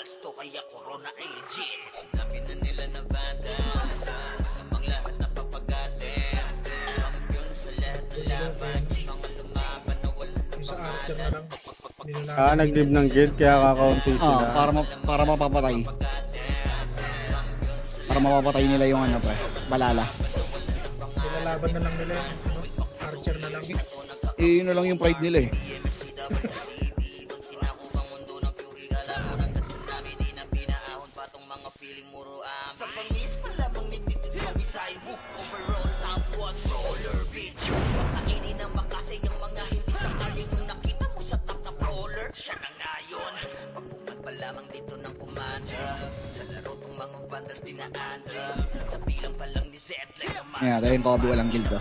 vandals to kaya corona agents. Sinabi na nila na vandals amang lahat na papagatin. Kampiyon sa lahat ng laban, mga lumaban na wala na Yung sa Archer na lang. Nag-live ng guild kaya kakaunti sila. Para mapapatay. Para mapapatay nila yung ano pre, balala. Nilalaban na lang nila yung Archer na lang. Eh, yun na lang yung pride nila eh. Sa pangis pa lamang nititid ang isay mo. Overall top 1 roller bitch. Makainin ang makasay ang mga hindi sakaling yung nakita mo sa top na brawler. Siya na ngayon, pagpungan pa lamang dito ng commander. Sa laro tong mga vandals dinaandra. Sa bilang pa lang ni Zed like a master. Ayan, dahil Kobe walang guild ko.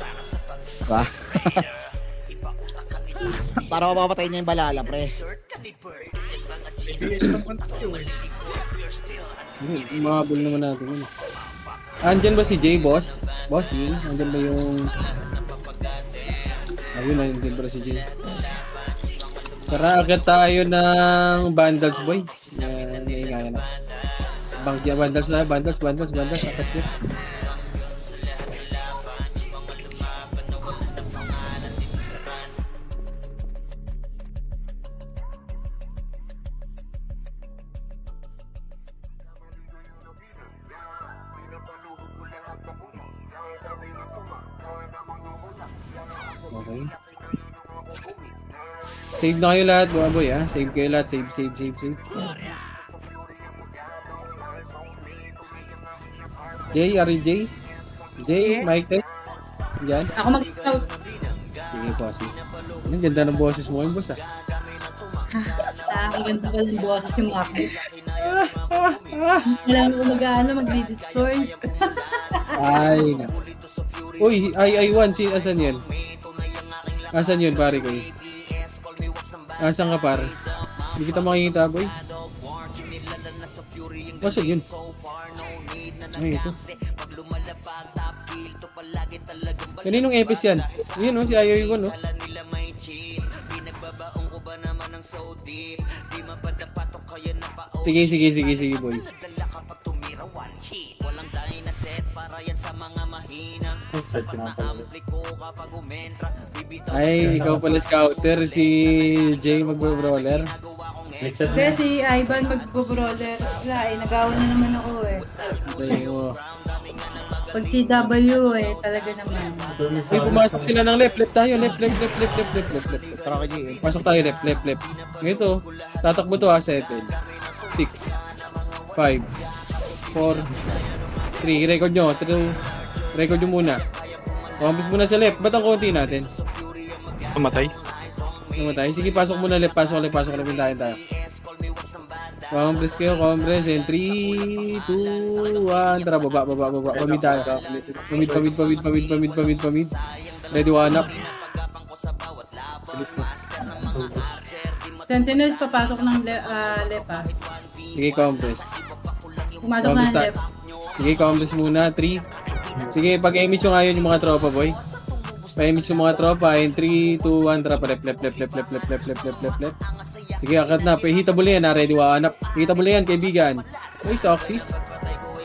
Diba? Para mapapatay niya yung balala pre. ABS lang man tayo eh. Mahabol naman natin yun. Andyan ba si Jay, boss? Bossing? Andyan ba yung... Ayun, andyan ba si Jay? Tara, agad tayo ng Vandals, boy. Yan, naingayan na. Bangkya, Vandals na, Vandals, agad yun. Okay. Save na kayo lahat, mga boy, ha? Save kayo lahat. Save. Jay, J? Jay, Mike, Tech? Diyan? Ako mag-scout. Sige po, sige. Ang ganda ng boses mo ngayon, boss, ha? Nakakaganda ko ng boses yung Maki. Kailangan ko mag-Discord. Ay, na. Uy, I1, asan yan? Asan yun, pare ko? Asan ka, pare? Hindi kita makikita, boy. Asan yun? Ay, ito. Kaninong epis yan? Yun, no? Si Ayoy ko, no? Sige, boy. Ay, ikaw pala scouter, si Jay magbo-brawler. Hindi, si Ivan mag-brawler. Wala eh, nagawa na naman ako eh. Dali mo. Pag CW eh, talaga naman. Uy, pumasok sila ng left tayo, left. Tara ka G. Pasok tayo, left. Ito, tatakbo to ha, 7, 6, 5, 4, 3, record nyo, record nyo muna. Kumampis muna sa left, ba't ang konti natin? Namatay. Sige, pasok muna left, pasok left, pintahin tayo. Compress kayo, compress, and 3, 2, 1, tara, baba, pamid tayo, pamid, ready, one up. Sentinels papasok ng left ah. Sige, compress. Pumasok na ng left. Sige, compress muna, 3. Sige, pag-image nyo ngayon yung mga tropa, boy. Pa-image yung mga tropa, and 3, 2, 1, tara, left. Sige, akat na. Hitable yan, ready, one up. Hitable yan, kaibigan. Uy, Soxys.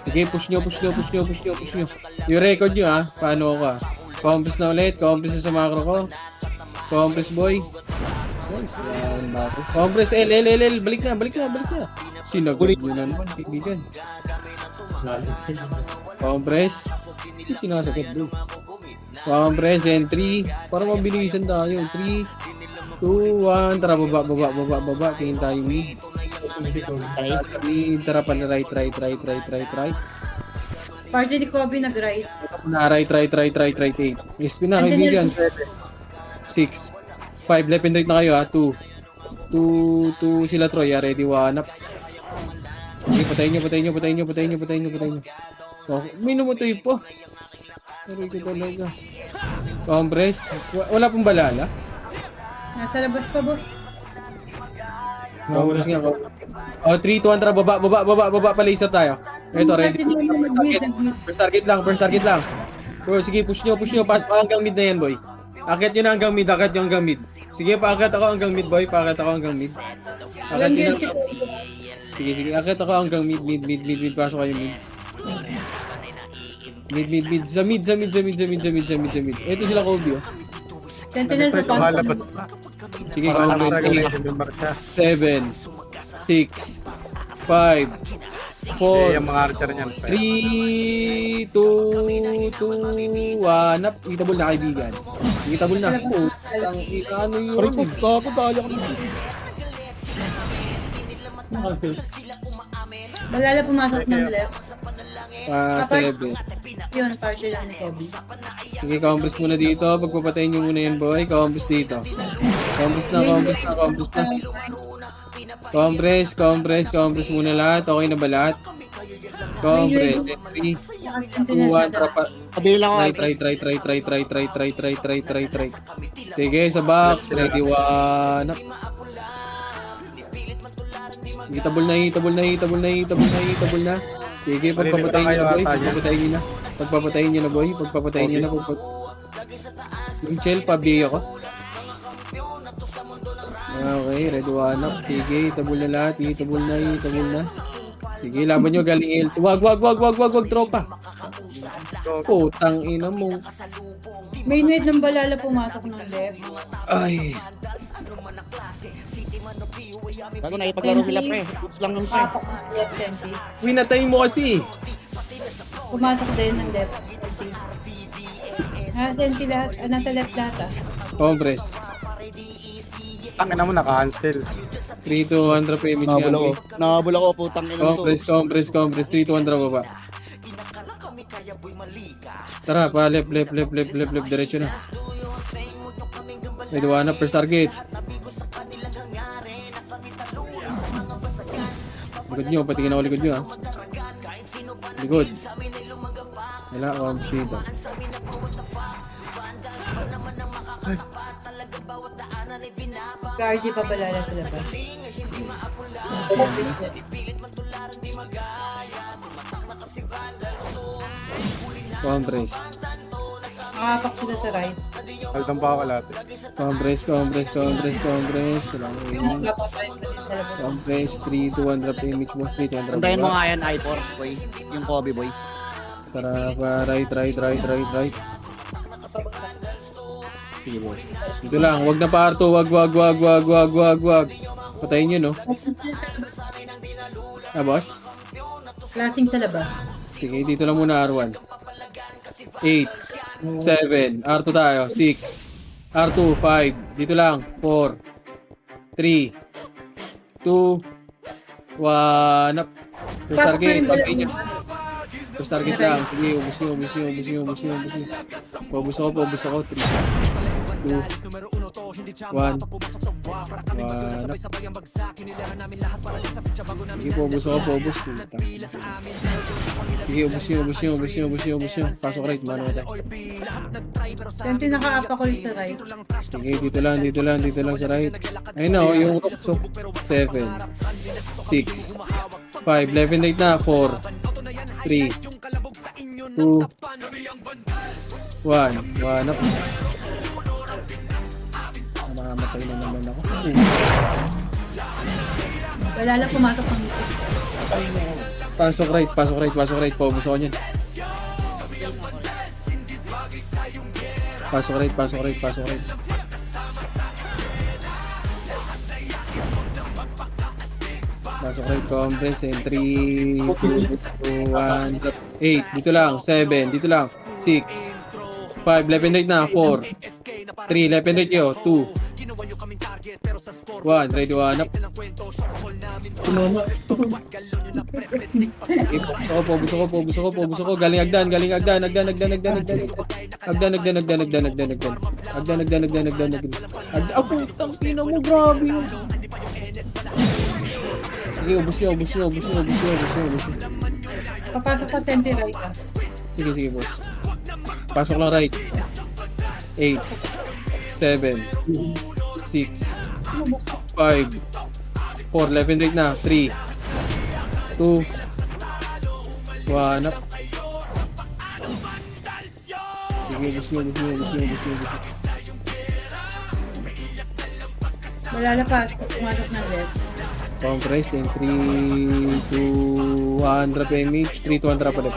Sige, push nyo. Yung record nyo, ha. Paano ako, ha. Compress na ulit. Compress na sa macro ko. Compress, boy. Compress, L. Balik na. Sinagot nyo na naman, kaibigan. Compress. Hindi sinasagot, bro. Compress, and 3. Para mabilisan tayo. 3, 2, 1, tara, baba, tingin tayo mid. Tara pa na right. Party ni Kobe nag-right. Na right, 8. SP na, kaibigan. 6, 5, left and right na kayo ha, 2 sila Troy, ready, one up. Okay, patayin nyo. Oh, may namatay pa. Aray ko talaga. Compress, wala pong balala. Nasa labas pa, boss. Compress nga ako. Oh, 3, 2, 1, tara, baba, pa-laser tayo. Ito, ready. First target lang. Oh, sige, push nyo. Pasok hanggang mid na yan, boy. Akit yun hanggang mid. Sige, paakyat ako hanggang mid, boy. Akit yun hanggang mid. Sige, sige. Akit ako hanggang mid. Pasok kayo mid. Mid. Sa mid. Ito sila Kobe, oh. Sentinel Pre, pa pa. lumalabas pa. Sige, Para lang Kobe. talaga yung marka. 7, 6, 5, Eh, 4, yung mga archer niyan. 3, 2, 1. Up. Itable na, kaibigan. Itable na. Oh, ano Aray yun? ko, dali ako dito. Balala pumasok ng left. 7. Yun, party lang ni Kobe. Sige, compress muna dito. Pagpapatayin nyo muna yan, boy. Compress dito. Compress na. Compress muna lahat. Okay na ba lahat? Compress. 3, 2, 1. Kabila ko. Try. Sige, sa box. Ready, 1. Hitable na. Sige, pagpapatayin nyo na, boy. Pagpapatayin nyo na. Yung shell, pabi ako. Okay, ready, 1 up. Sige, hitable na lahat. Hitable na. Sige, laban nyo, galing L. Wag, tropa. Putang ina mo. May need ng balala pumasok ng left. Ay. Bago na ipaglaro nila pre. Oops lang yung pre. Pasok ng left 20. Pinatay mo kasi. Pumasok din ng left 20. Senti lahat. Nasa left lahat ah. Compress. Ang ina mo naka-cancel. 3 to 1 drop image nga. boy. Nakabula ko putang ina to. Compress. 3 to 1 drop baba. Tara, pa left. Diretso na. Ready, 1 up. First target. Likod nyo, patingin ako likod nyo ha. Likod. Wala, compress dito. Guardy pa balala sa labas. Compress. Nakapak sila sa right. Haldang pa ako kalate. Compress. Wala mo yun. Napapay sila sa labas. Compress, 3 to 1 drop image mo. 3 to 1 drop Antayin mo baba. nga yan, I4 boy. Yung Kobe boy. Tara pa, right. Sige boss. Dito lang, wag na pa R2, wag. Patayin nyo, no? Ah, boss? Klaseng sa labas. Sige, dito lang muna R1. 8, 7, R2 tayo, 6, R2, 5, dito lang, 4, 3, 2, 1, up. First target, pagkain nyo. First target lang, sige, ubus nyo. Paubos ako, 3, 2, 1, 1, up. Sige, paubos ako. Sige, ubus nyo. Pasok right, mano tayo. Senti naka-up ako sa right. Sige, dito lang sa right. Ayun na, oh, yung Roxo. 7, 6, 5, 11 right na, 4, 3, 2, 1 up. Namamatay na naman ako. Balala pumasok ng left. Pasok right. Paubos ako niyan. Pasok right. Pasok right, compress, and 3, 2, 1, 8, dito lang, 7, dito lang, 6, 5, left and right na, 4, 3, left and right yo, 2, 1, ready, 1 up. Pobus ako, galing agdan. Putang ina mo, grabe yun. Sige, ubus nyo. Papasok sa senti right ah. Sige, boss. Pasok lang right. 8, 7, 6, 5, 4, left and right na. 3, 2, 1 up. Sige, ubus nyo. Balala pa, pumasok ng left. Compress and 3 to 100 damage. 3 to 100 pa rin.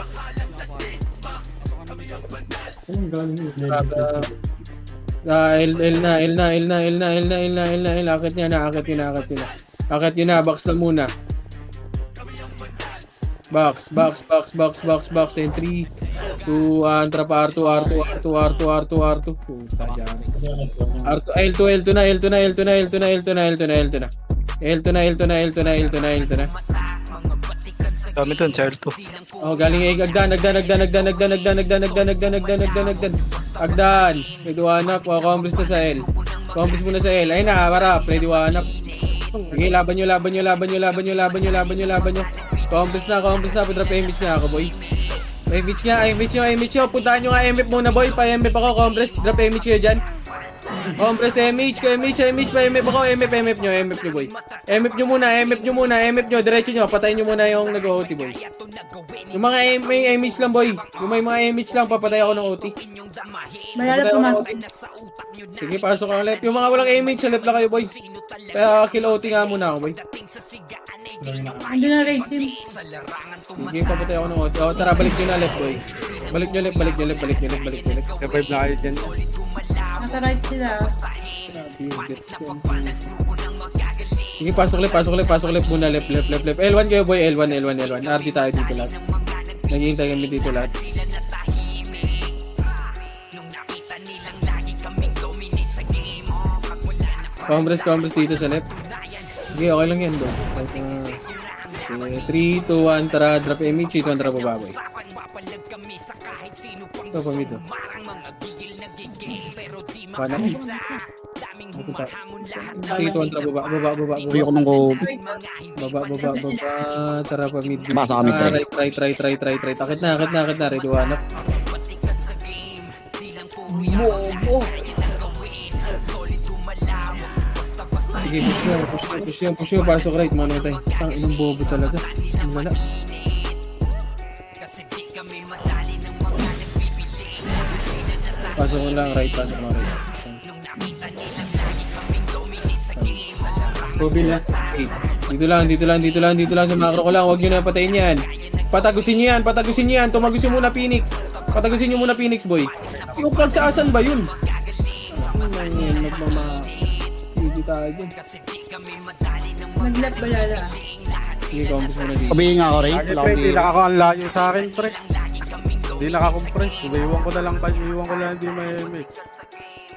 Anong galing yun? L na. Akit niya na. Akit niya na. Box lang muna. Box. And 3, 2, Antra pa. R2. Puta dyan. L2 na. Dami dun, sa L2. Oh, galing Agdan. Agdan. Pwede wanap. Compres na sa L. Compres muna sa L. Ayun na, para. Pwede wanap. Sige, laban nyo. Compres na. Drop image na ako, boy. Image nyo. Puntahan nyo nga MF muna, boy. Pa-MF ako, compres. Drop image kayo dyan. Compres MF ako. MF nyo, boy. MF nyo. Diretso nyo. Patayin nyo muna yung nag-OT, boy. Yung mga may image lang, boy. Yung may mga image lang, papatay ako ng OT. Malala pumasok. Sige, pasok ang left. Yung mga walang image, sa left lang kayo, boy. Kaya kill OT nga muna ako, boy. Ando na raid team. Sige, papatay ako ng OT. Oh, tara, balik nyo na left, boy. Balik nyo left. Revive na kayo dyan. Nasa right sila. Sige, pasok left muna. Left. L1 kayo, boy. L1. RG tayo dito lahat. Naghihintay kami dito lahat. Compres dito sa left. Sige, okay lang yan, boy. 3, 2, 1, tara, drop image. Ito ang tara baba, boy. Ito, pamito. Paano? Ito, 3, 2, 1, tara baba. Ayoko nung ko. Baba. Tara, pamid. Basa kami, Right. Akit na. Ready, wanap. Sige, push nyo. Pasok right, mano tayo. Ang inang bobo talaga. Ang wala. Pasok mo lang right. Bobil na. Dito lang sa macro ko lang. Huwag nyo na patayin yan. Patagusin nyo yan. Tumagusin muna Phoenix. Boy. Yung pagsaasan ba yun? Hindi tayo dyan. Nag-left balala. Sige, compres mo na dito. Sabihin nga ako rin. Lagi pre, hindi ako ang layo sa akin, pre. Hindi nakakompress. Iwan ko na lang hindi may MX.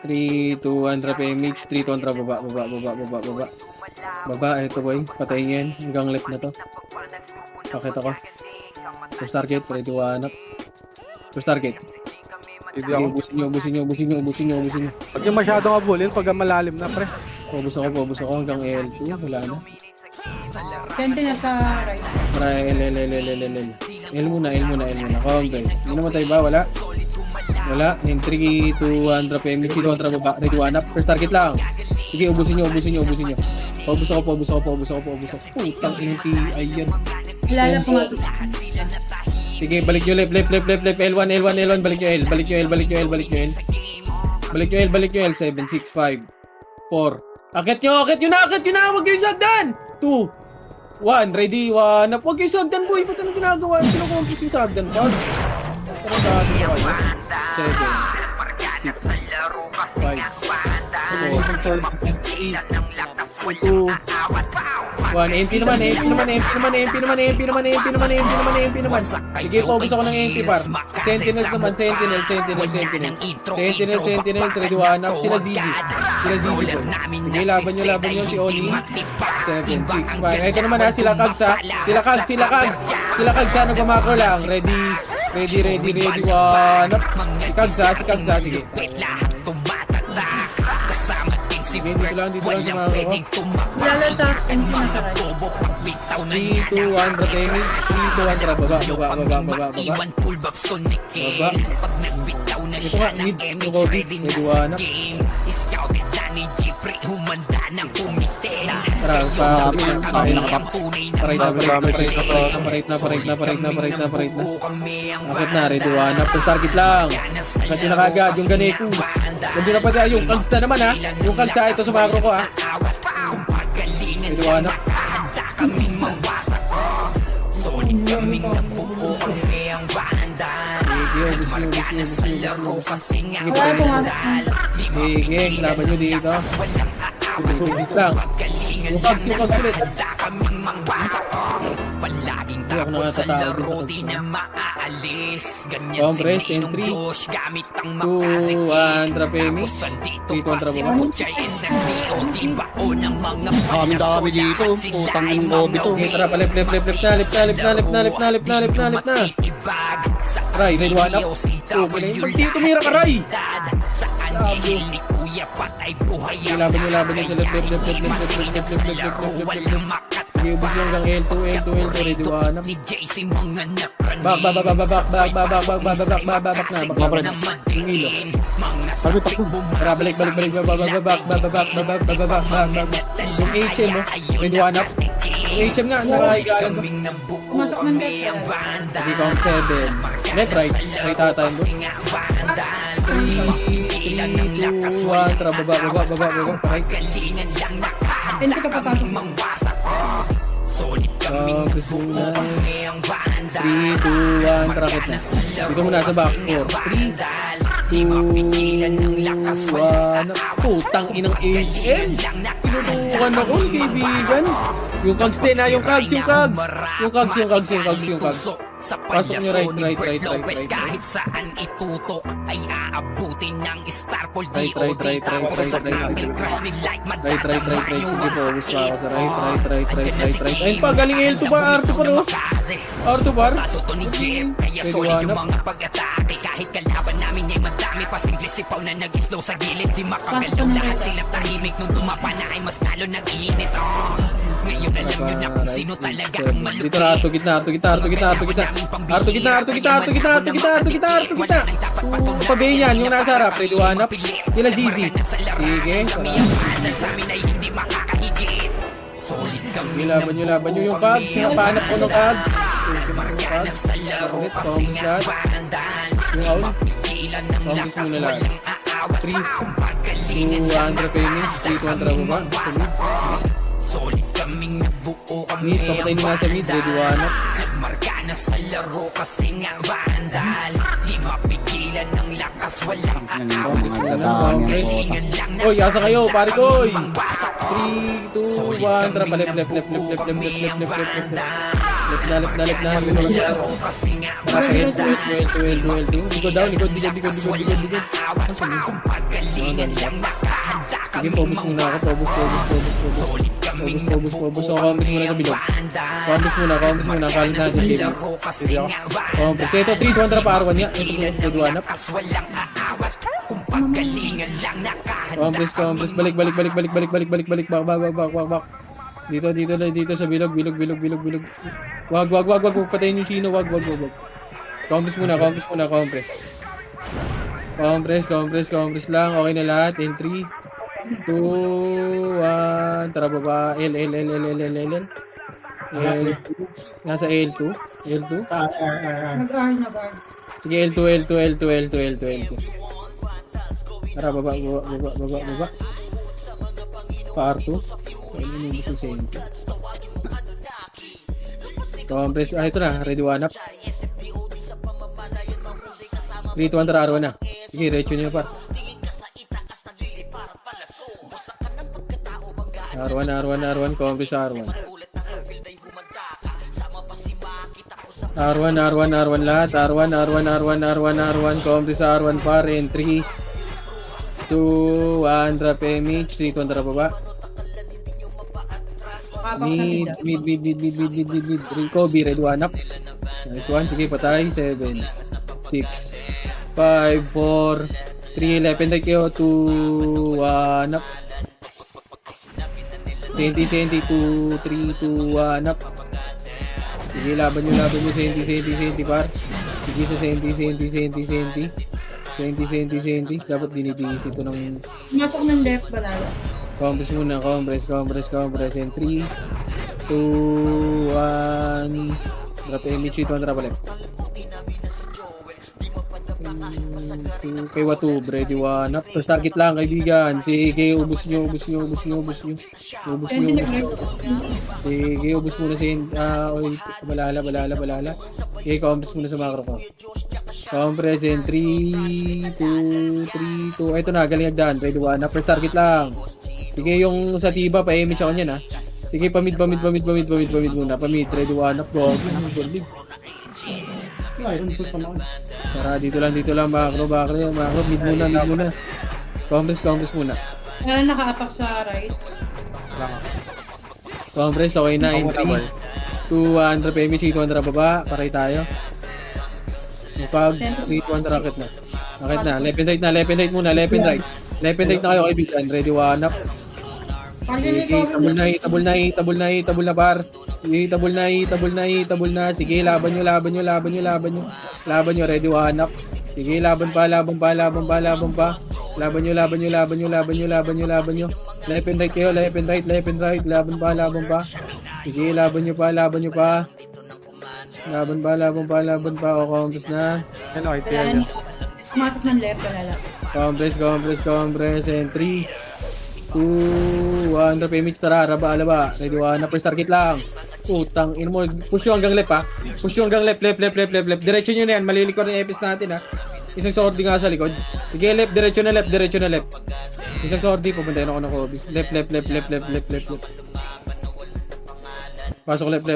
3, 2, 1, drop image. 3, 2, 1, drop baba. Baba, ito boy. Patayin yan. Hanggang left na to. Pakita ko. First target, ready to one up. First target. Hindi ako. Ubusin nyo. Pag yung masyadong abulin, pag malalim na, pre. Ubus ako hanggang L2. Wala na. Kente na pa right. Para L muna. Congress. Hindi naman tayo ba? Wala. Yung 3, 2, 1, drop image. Dito, ready to one up. First target lang. Sige, ubusin nyo. Paubos ako. Putang inti. Ayan. Malala pumasok. Sige, balik nyo left. L1. Balik nyo L. 7, 6, 5, 4. Akit nyo na. Huwag kayo sagdan. 2, 1, ready, 1. Huwag kayo sagdan, boy. Ba't anong ginagawa? Kinukompos yung sagdan, pag. Parang dati ko kayo. 7, 6, 5, 4, 3, 2, 1. MP naman. Sige, paubos ako ng MP par. Sentinels naman, Sentinels. Ready, one up. Sila Zizi boy. Sige, laban nyo si Oni. 7, 6, 5. Ito naman ha, sila Kags ha. Sila Kags ha, nagmamakro lang. Ready, one up. Si Kags ha, sige. Sige, dito lang sa mga ko. Malala sa akin nasa right. 3, 2, 1, drop image. 3, 2, 1, drop. Baba. Ito nga, mid. Ito ko, may duwa na. Tara, parait na. Akit na, ready, one up. Target lang. Kasi nakagad, yung ganito. Hindi na pati, yung Kags na naman ha. Yung Kags ha, ito sa macro ko ha. Ready, one up. Sige, ubus nyo. Sige, Wala pumasok. sige, laban nyo dito. Subit lang. Yung kags ulit. Hindi ako nakatatawag din sa kags. Compress, entry. 2, Andra Pemi. 3 kontra baba. Dami dito. Putang ng Kobe to. Okay, tara, palip na. Ray, red one up. Okay na yun. Pag dito tumira ka, Ray! Laban nyo sa left. Sige, ubus nyo hanggang L2, red one up. Back na. Yung ilo. Sabi pa ko. Tara, balik. Yung HM mo, red one up. Yung HM nga, nakakahigalan ko. Pumasok ng death. Hindi count 7. Left, right tatayin, boss. 3, 2, 1, tara, baba, right. Hindi ka papasok. Gusto muna. 3, 2, 1, tara, kit na. Dito muna sa back 4. 3, 2, 1. Putang inang HM. Tinutukan ako, kaibigan. Yung kags din ha, yung kags. Pasok nyo right. Kahit saan itutok ay aabutin ng Starpol Right. Sige po, ubus pa ako sa right. Ayun pa, galing L2 ba? R2 pa no? R2 bar? Pwede wanap. kahit kalaban namin ay madami pa simple sipaw na nag-slow sa gilid di makagalaw lahat sila tahimik nung tumapa na ay mas lalo nag-iinit ngayon alam nyo na kung sino talaga ang malupit dito na Arto gitna pabayin yan yung nasa harap ready wanap kila GZ sige laban nyo yung Cubs napanap ko ng Cubs yung out Cubs muna lang 3 200 payment 3 200 baba mid papatay nyo nga sa mid ready wanap Marka na sa laro kasi nga vandal Di mapigilan ng lakas walang Oy, asa kayo, pare ko, oy 3, 2, 1, tara pa, left na Likod down, likod sige, pobus muna ako, pobus so, combis muna sa bilog combis muna, kalit natin dito sige ako, combis, ito 3, 2, tara pa, R1 nga, ito good one up Compres, balik, back. Dito sa bilog. Wag, patayin yung sino, wag. Compres muna, compres lang, okay na lahat, in 3, 2, 1, tara baba, L, nasa L2, Nag-R. sige, L2. Tara, baba. Pa-R2. Ano yung gusto sa inyo? Compress. Ito na. Ready one up. 3, 2, 1, tara, R1 na. Sige, retso nyo pa. R1. Compress R1. R1 lahat. R1. Compress R1 par. And 3, 2, 1, drop image, 3, kontra baba. Mid. Kobe, red one up. Nice one, sige, patay. 7, 6, 5, 4, 3, 11, right kayo. 2, 1 up. 20, 2, 3, 2, 1 up. Sige, laban nyo, senti par. Sige sa senti. 20. Dapat dinidis ito ng... Pumasok ng left banana. Compress muna, compress. And 3, 2, 1... Drop image, ito ang drop ulit. Kay Watub, ready one up. First target lang, kaibigan. Sige, ubus nyo. Ubus nyo. Sige, ubus muna si oil. Balala. Okay, compress muna sa macro ko. Compress in 3, 2, 3, 2. Ito na, galing agdan. Ready one up. First target lang. Sige, yung sa tiba, pa-image ako niyan ha. Sige, pamid muna. Pamid, ready one up. Go. Tara, dito lang. Macro. Mid muna. Compress muna. Kaya nakaapak sa right. Compress, okay na. In 3, 2, 1, PMH, 200 baba. Paray tayo. Mupags, 3, 200 rocket na. Rocket na. Left and right muna. Left and right na kayo kaibigan. Ready, one up. Sige, tabul na par. Itabol na. Sige, laban nyo. Ready, one up. Sige, laban pa. Laban nyo. Left and right kayo, left and right. Laban pa. Sige, laban nyo pa. Laban pa. O, compass na. Ano, IPL Kaya yan. kumatak ng left pala lang. Compress. And 3, 2, 1. Drop image, tara. Alaba. Ready, one up. First target lang. Putang ino mo. Push nyo hanggang left ha. Left. Diretso nyo na yan. Malilikod yung EPS natin ha. Isang sortie nga sa likod. Sige, left. Diretso na left. Isang sortie. Pupuntayin ako ng Kobe. Left. Pasok left.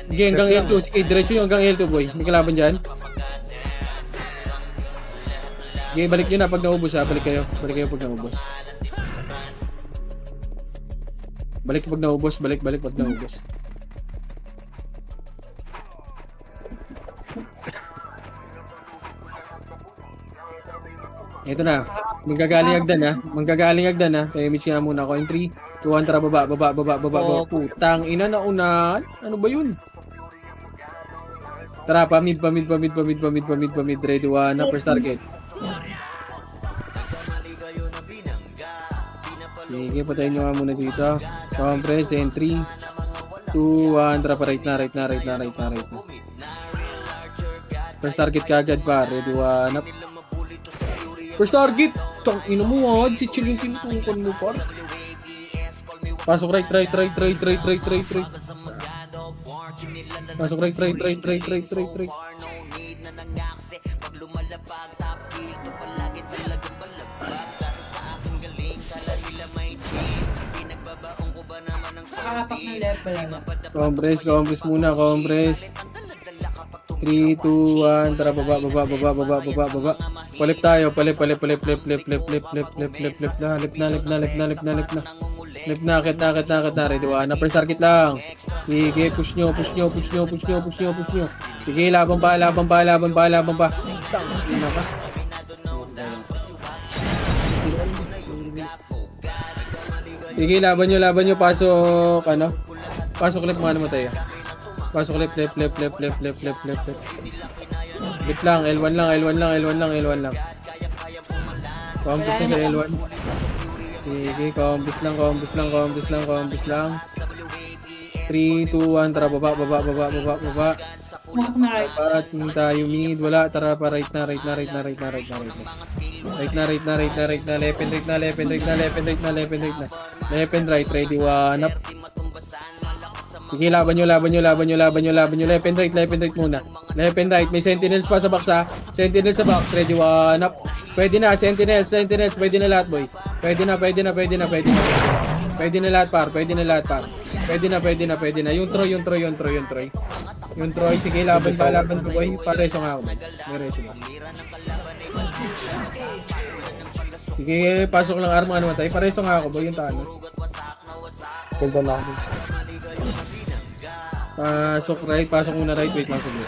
Sige, hanggang L2. Sige, diretso nyo hanggang L2 boy. May kalaban dyan. Sige, balik nyo na pag naubos ha. Balik kayo pag naubos. Balik pag naubos. Ito na. Manggagaling agdan ha. Image nga muna ako. In 3, 2, 1, tara baba. Putang ina na unahan. Ano ba yun? Tara, pamid. Ready, one up. First target. Sige, patayin nyo nga muna dito. Compress in 3, 2, 1. Tara pa, right na. First target kagad pa. Ready, one up. First target! Tang ino mo wag. Si Chill yung tinutukan mo par. Pasok right. Pasok right. Nakaapak ng left pala lang. Compress muna. 3, 2, 1. Tara, baba. Palip tayo. Palip na. Lip na. Akit na. Ready, one up. First target lang. Sige, push nyo. Sige, laban pa. Tangina ka. Sige, laban nyo. Pasok left mga naman tayo. Pasok left. Lip lang, L1 lang. Compass na sa L1. Sige, compass lang. 3, 2, 1, tara baba. Kumatak na right. At tayo mid, wala, tara pa right na. Right na. Left and right, ready, one up. Sige, laban nyo. Left and right muna. Left and right, may sentinels pa sa box ha. Sentinels sa box, ready, one up. Pwede na, sentinels, pwede na lahat boy. Pwede na. Pwede na lahat par. Pwede na. Yung Troy, sige, laban pa boy. Pareso nga ako boy. May reso ba? Sige, pasok lang arma naman tayo. Pareso nga ako boy, yung Thanos. Ganda na ako. Pasok muna right, wait lang saglit.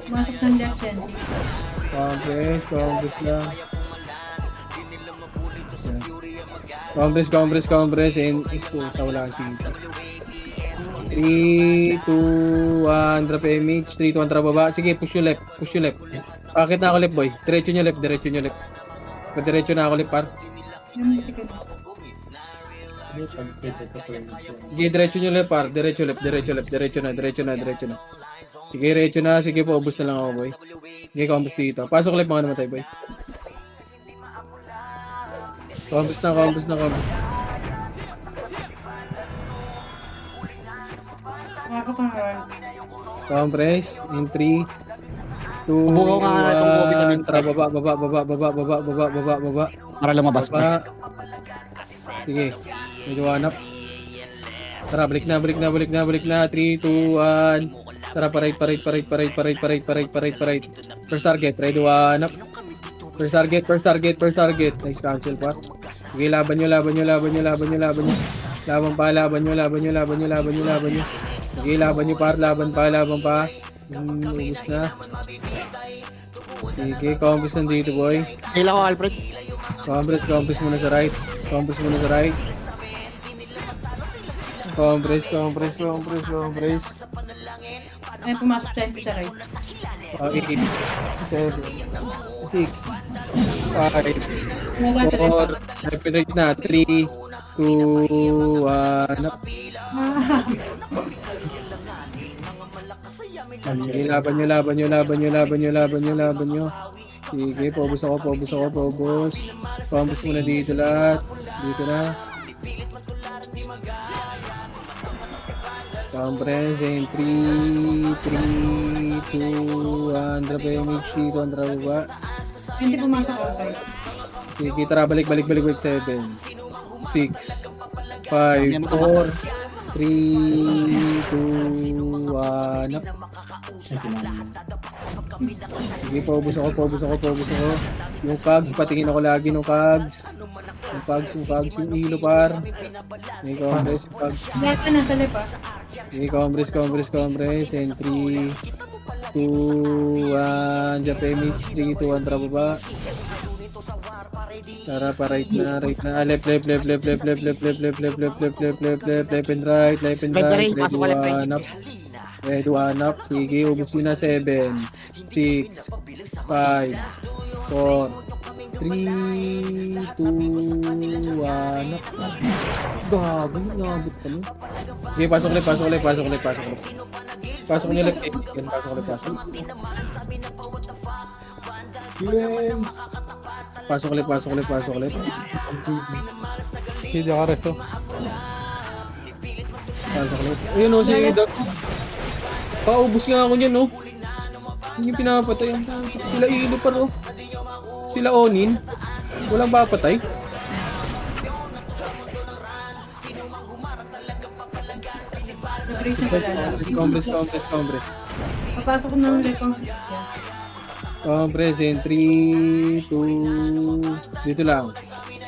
Kumatak ng left sentry. Compress lang. Compress and puta wala ang sinta. 3, 2, 1, drop image. 3, 2, 1, drop baba. Sige, push yung left. Bakit na ako left boy? Diretso nyo left. Diretso na ako left par. Sige, diretso nyo left, par. Diretso left, diretso left, diretso na, diretso na, diretso na. Sige, diretso na. Sige po, ubus na lang ako, boy. Sige, compass dito. Pasok left, mga namatay, boy. Compass na, compass na, compass. Ako pang Compress. In 3, 2, Bukaw nga itong Kobe sa 1. Tara, baba, baba, baba, baba, baba, baba, baba, baba. Para lumabas pre. Baba. Sige. Medyo hanap. Tara, balik na, balik na, balik na, balik na. 3, 2, 1. Tara, pa-right, pa-right, pa-right, pa-right, pa-right, pa-right, pa-right, pa-right, pa-right. First target, ready, hanap. First target, first target, first target. Nice cancel pa. Sige, laban nyo, laban nyo, laban nyo, laban nyo, laban nyo. Laban pa, laban nyo, laban nyo, laban nyo, laban nyo, laban nyo. Sige, laban nyo, par, laban pa, laban pa. Ubus na. Sige, compass nandito, boy. Hila ko Alfred. Compress, compress muna sa right. Compress muna sa right. Compress, compress, compress, compress. Ay, pumasok sa MP sa right. 8, 7, 6, 5, Wala ka rin. 4, repeat na. 3, 2, 1, up. Sige, laban nyo, laban nyo, laban nyo, laban nyo, laban nyo, laban nyo. Sige, paubos ako, paubos ako, paubos. Paubos muna dito lahat. Dito na. Compress in 3, 2, 1. Drop image dito, ang drop ba? Hindi pumasok ako kayo. Sige, tara, balik, balik, balik, balik. 7, 6, 5, 4, 3, 2, 1. Up. Sige, paubos ako, paubos ako, paubos ako. Yung cogs, patingin ako lagi ng cogs. Yung cogs, yung hilo par. Sige, compress, yung cogs. Lahat ka nasa left ah. Sige, compress, compress, compress. And 3, 2, 1. Jump image, 3, 2, 1. Tara baba. Tara pa right na, right na. Left, left, left, left, left, left, left, left, left, left, left, left, left, left, left, left and right, left and Left na right. rin, Ready pasok ko left, right. one up. Ready one up. Sige, ubus nyo na 7, 6, 5, 4, 3, 2, 1 up. Gago, nabot ka mo. Sige, pasok ulit, pasok ulit, pasok ulit, pasok ulit. Pasok nyo ulit. Yan, pasok ulit, pasok. Yan. Pasok ulit, pasok ulit, pasok ulit. Hindi ka resto. Pasok ulit. Ayun o, si Doc. Paubos nga ako niyan, no? Yun yung pinapatay. Sila ilo pa, no? Sila Onin. Walang papatay. Nag-raise na pala. Compress, compress, compress. Papasok ko ng left ang Compress in 3, 2, dito lang.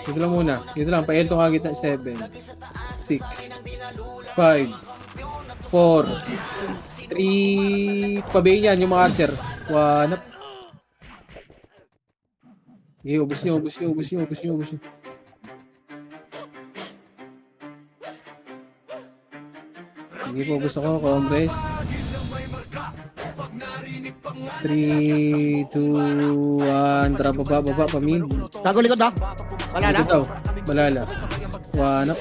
Dito lang muna. Dito lang. Pa-L to kagit na 7, 6, 5, 4, 3, pabay niyan yung mga archer. 1 up. Okay, ubus nyo, ubus nyo, ubus nyo, ubus nyo, ubus nyo. Sige po, ubus ako. Compress. 3, 2, 1. Tara, baba, baba, pamid. Gago likod ah. Wala Dito lang. daw. Malala. 1 up.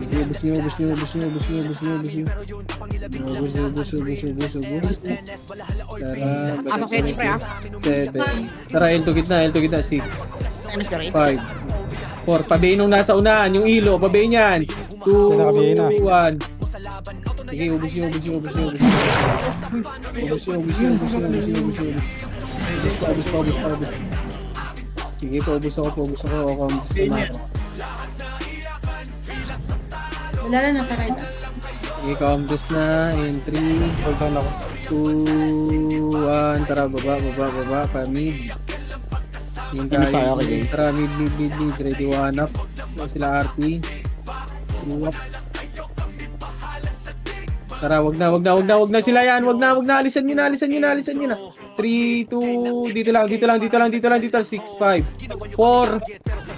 Sige, ubus nyo, ubus nyo, ubus nyo, ubus nyo, ubus nyo, ubus nyo. Ubus, ubus, ubus, ubus, ubus. Tara, Pasok sa edge, pre, ah. 7. Tara, L2 gitna, L2 gitna. 6, MS ka rin. 5, 4. Pabayin nung nasa unahan, yung ilo. Pabayin yan. 2, 1. Sige, ubus nyo, ubus nyo, ubus nyo, ubus nyo. Ubus nyo, ubus nyo, ubus nyo, ubus nyo, ubus nyo. Ubus pa, ubus pa, ubus pa, ubus. Sige, paubos ako, paubos ako. Ako, ubus na ako. Wala na nasa right ah. Sige, compass na. In 3, Hold on ako. 2, 1. Tara, baba, baba, baba. Pa-mid. Yung Ano tayo, tayo. okay? Tara, mid, mid, mid, mid. Ready, 1 up. Sila RP. 2 up. Tara, wag na, wag na, wag na, wag na sila yan. Wag na, wag na. Alisan nyo na, alisan nyo na, alisan nyo na. 3, 2, dito lang, dito lang, dito lang, dito lang, dito lang. 6, 5, 4,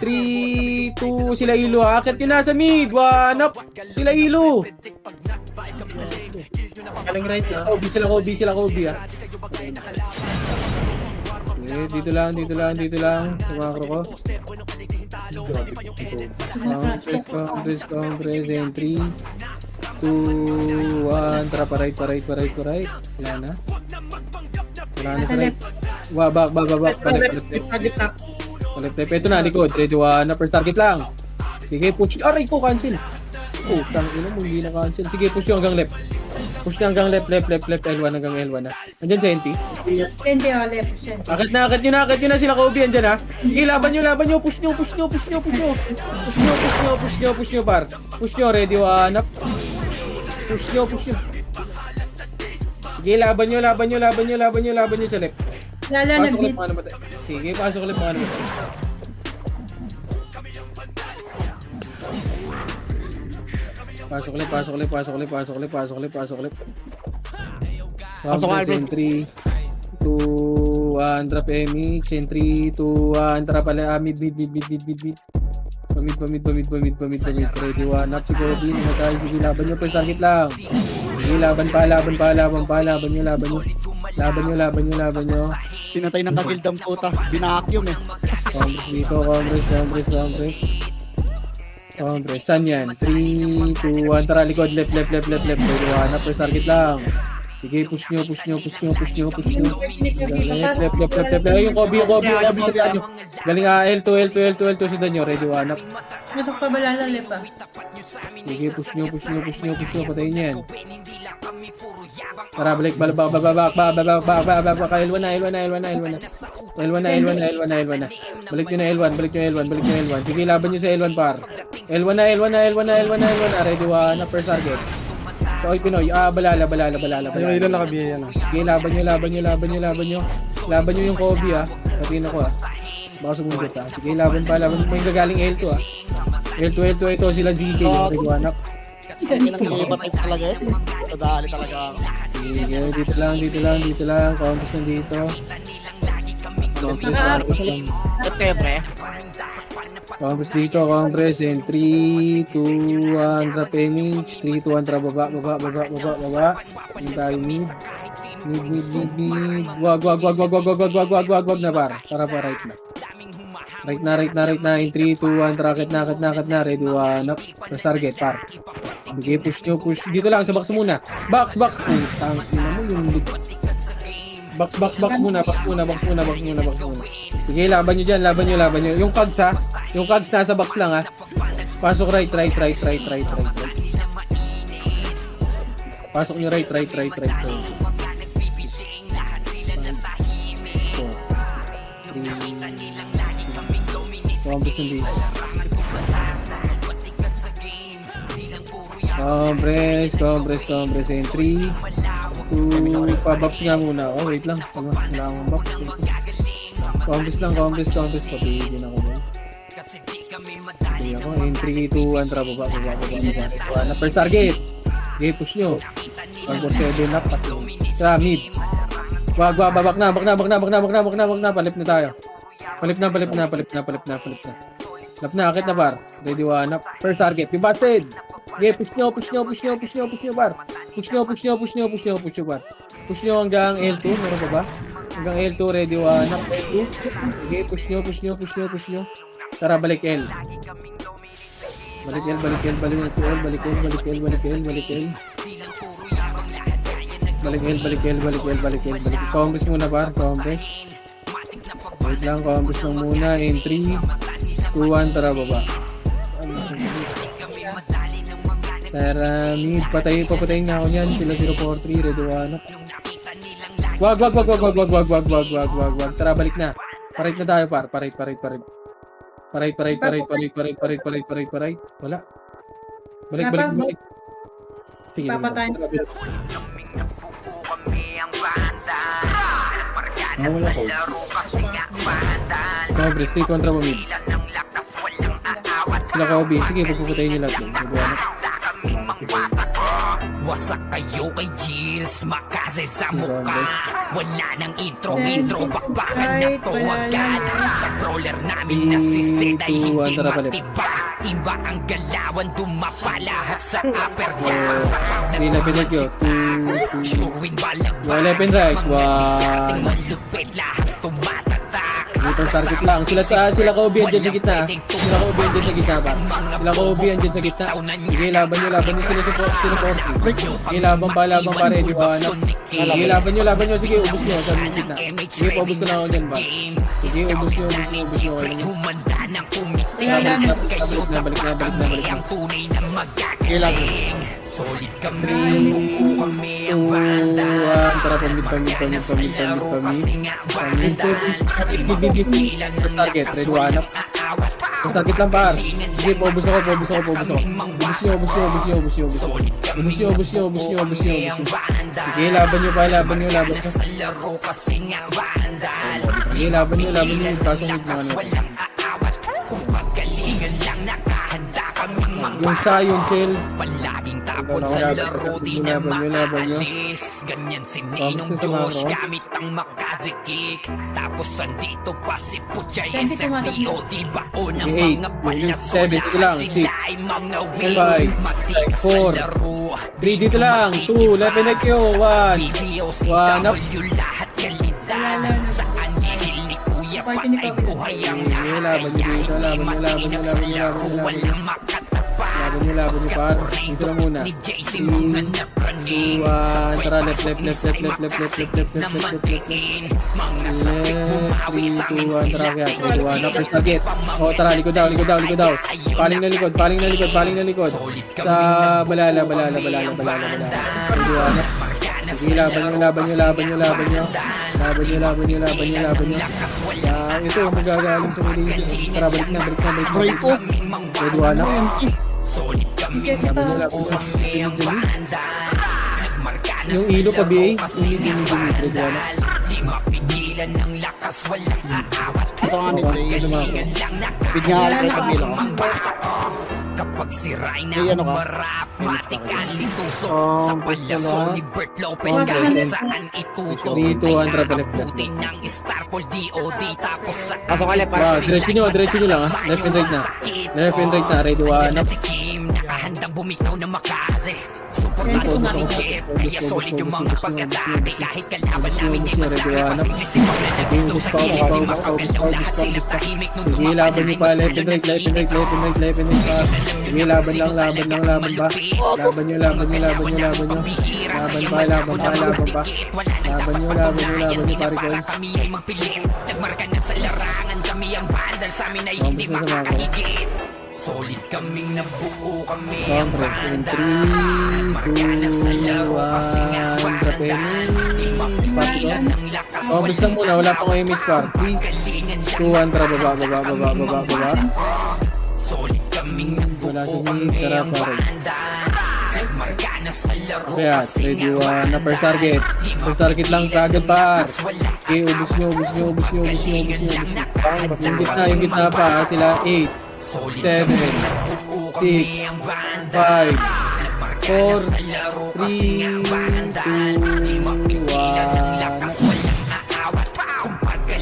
3, 2, sila ilo. Akit nyo na sa mid. 1 up. Sila ilo. Galing right na. Kobe sila, Kobe sila, Kobe ah. Okay, dito lang. Sa macro ko. Compress. And 3, 2, 1. Tara, pa right. Wala na sa right. Back. Gitna. Balik. Ito na, likod. Ready, 1. First target lang. Sige, push. Aray ko, cancel. Tangina mo, hindi na cancel. Sige, push nyo hanggang left. Push nyo hanggang left. L1 hanggang L1 na. Andyan si NT. Hindi, left. Akit nyo na sila Kobe, andyan ha. Sige, laban nyo. Push nyo, par. Push nyo, ready, 1 up. Push nyo. Sige, laban nyo sa left. Lala, Pasok ulit nag-beat. mga namatay. Sige, pasok ulit mga namatay. Pasok ulit. Pasok, Compres, Albert. 3, 2, 1, drop MH, 3, 2, 1, tara pala, mid. Pamid, ready, 1 up, si Kobe, namatay, sige, laban nyo, first target lang. Sige, laban pa, laban nyo. Pinatay ng kagildang puta. Binakyum eh. Compres dito, Compres, saan yan? 3, 2, 1, tara, likod, left, ready, 1 up, first target lang. Sige, push nyo. Left. Ay, yung Kobe, sabihan nyo. Galing L2, sundan nyo, ready, 1 up. Matok pa ba lala, left ah? Sige, push nyo, patayin yan. Tara, balik, babak, L1 na. Balik nyo na L1. Sige, laban nyo sa L1 par. L1 na, ready, 1 up, first target. So, oy, Pinoy, balala. Ayun, ilan nakabiyaya na. Sige, laban nyo. Laban nyo yung Kobe, Patiin ako, Baka sumundot, Sige, laban pa. May gagaling L2, L2, ito sila GK, ready, 1 up. Ang nang type talaga eh. Kadali talaga. Sige, dito lang. Compres nandito. At kaya pre. Compres dito, Compres. And 3, 2, 1, drop image. 3, 2, 1, tara, baba. Yung tayo mid. Wag na par. Tara pa, right na. Right na. In 3, 2, 1, tara, akit na. Ready, 1 up. First target, par. Sige, push. Dito lang, sa box muna. Box. Putang ina mo yung lead. Box muna. Sige, laban nyo dyan. Yung cogs yung cogs nasa box lang Pasok right. Pasok nyo right. Compres nandito. Compres. And 3, 2, pa-box nga muna. Oh, wait lang. Wala akong box. Compres. Papigin ako doon. Okay ako. In 3, 2, 1, tara, baba. First target. Okay, push nyo. 147 up. Tara, mid. Wag, babak na. Palip na tayo. Palip na. Lap na, akit na par. Ready, 1 up. First target. Yung busted. Okay, push nyo, par. Push nyo, par. Push nyo hanggang L2. Meron pa ba? Hanggang L2, ready, 1 up. Okay, push nyo. Tara, balik L. Balik L. Compres muna, par. Compres. Wait lang, compres lang muna. In 3, 2, 1, tara, baba. Tara, mid. Papatayin na ako niyan. Sila 043, ready, 1 up. Wag. Tara, balik na. Parait na tayo, par. Parait. Wala. Balik. Sige. Papatayin. Wala ko. Compres, stay kontra mo mid. Sila Kobe. Sige, pagpuputayin nyo lahat. Wasak kayo kay Gilles, makasay sa mukha. Wala nang intro, bakbakan na to agad. Sa brawler namin nasisid ay hindi matiba. Iba ang galawan, dumapa lahat sa upper gap. Sige, lapin nyo. 2, 2, 1, lapin right. 1. Malupit lahat tumatak first target lang. Sila Kobe andyan sa gitna. Sila Kobe andyan sa gitna ba? Sila Kobe andyan sa gitna. Sige, laban nyo sila support. Sige, laban pa, ready ba? Sige, laban nyo. Sige, ubus nyo sa gitna. Sige, paubos na lang ako dyan ba? Sige, ubus nyo. Okay na. Balik na. Kailan. Solid kami, buo kami ang banda. Tara, pamid. Target, ready, hanap. Target lang par. Sige, paubos ako. Ubus nyo. Sige, laban nyo. Sige, laban nyo. Kasong mid mga ano. Yung Zion, chill. Palaging tapon sa laro, di na makaalis. Ganyan si Ninong Josh, gamit ang makazikik. Tapos andito pa si Puchay, SMTO, di ba o ng mga palasona. Sila ay mga win, matikas sa laro. 3 dito lang, 2, left and right kayo, 1 up. Lahat kalidad, saan nihil ni Kuya Patay buhay ang lahat. Laban nyo par. Dito lang muna. 3, 2, 1, tara left. 3, 2, 1, tara kaya. 3, 2, 1, up, first target. O tara, likod daw. Paling na likod. Sa balala. 3, 2, 1, up. Sige, laban nyo. Ito, magagaling sa Malaysia. Tara, balik na. Break ko. Ready, one up. Solid kami, Laban nyo. Yung ilo pa, BA. Ready, one up. di mapigilan ng lakas, walang aawat. Ito nga may play. Bigyan ka rin kabila ko. Kapag siray na Ay, ano ka? marap, matik ang lituso. Sa gusto palyaso na. ni Bert Lopez, kahit saan ituto. Dito, Andra, balik. Putin ng Starpol DOD, tapos sa Pasok ka left. Diretso nyo lang ha. Left and right na. Ready, one up. si Kim, nakahandang bumitaw na makaze. Suportado namin Jeff, kaya solid yung mga pagkatake. Kahit kalaban namin di matalo, isipang na nagisto sa gilid. Di makagalaw lahat sila tahimik nung Sige, laban nyo pa. Left and right pa. Sige, laban ba? Laban nyo. Laban nyo, pare ko. Kami ay magpilit, nagmarka na sa larangan. Kami ang bandal, sa amin ay hindi Vamos na sa mga makakahigit. Solid kaming nabuo, kami ang Conference in banda. 3, 2, 1, Trapeni. Mapigilan ng lakas, Obus lang muna, wala pa kayo mid par. 3, 2, 1, tara, baba. solid kaming Wala sa nabuo, mid, kami tara, ang pare. banda. Nagmarka na sa laro, Kaya, ready, one na first target. First target lang, kagad par. Okay, ubus nyo. Yung gitna pa, sila 8, 7, 6, 5, 4, 3, 2, 1.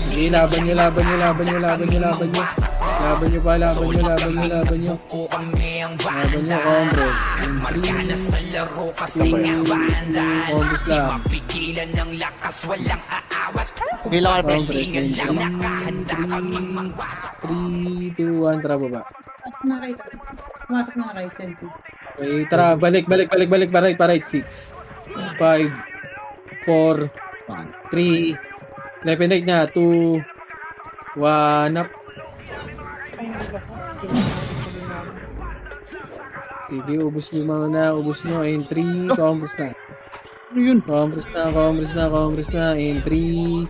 Sige, laban nyo. Laban nyo, Congress. In 3, 2, Congress lang. mapigilan ng lakas, walang aawat. Kailan ka left. Congress. In 3, 2, 1, tara baba. Pumasok na right hand. Okay, tara, balik, pa right, 6, 5, 4, 3, left and right niya, 2, 1, up. Sige, ubus nyo, in 3, Congress na. Ano yun? Congress na, in 3,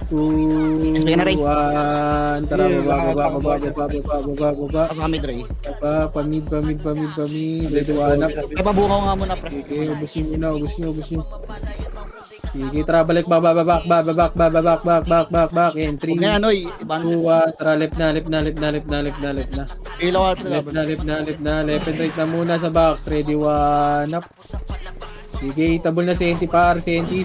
2, Sige na, Ray. 1, tara, baba. Pasok ka mid, Ray. Baba, pamid, ready, one up. Ay, pabukaw nga muna, pre. Okay, ubusin nyo. Sige, tara, balik, back, in 3, Huwag na ano, iban. 2, 1, tara, left na. Kailan ka left. Left and right na muna sa box, ready, one up. Sige, itabol na Senti par, Senti.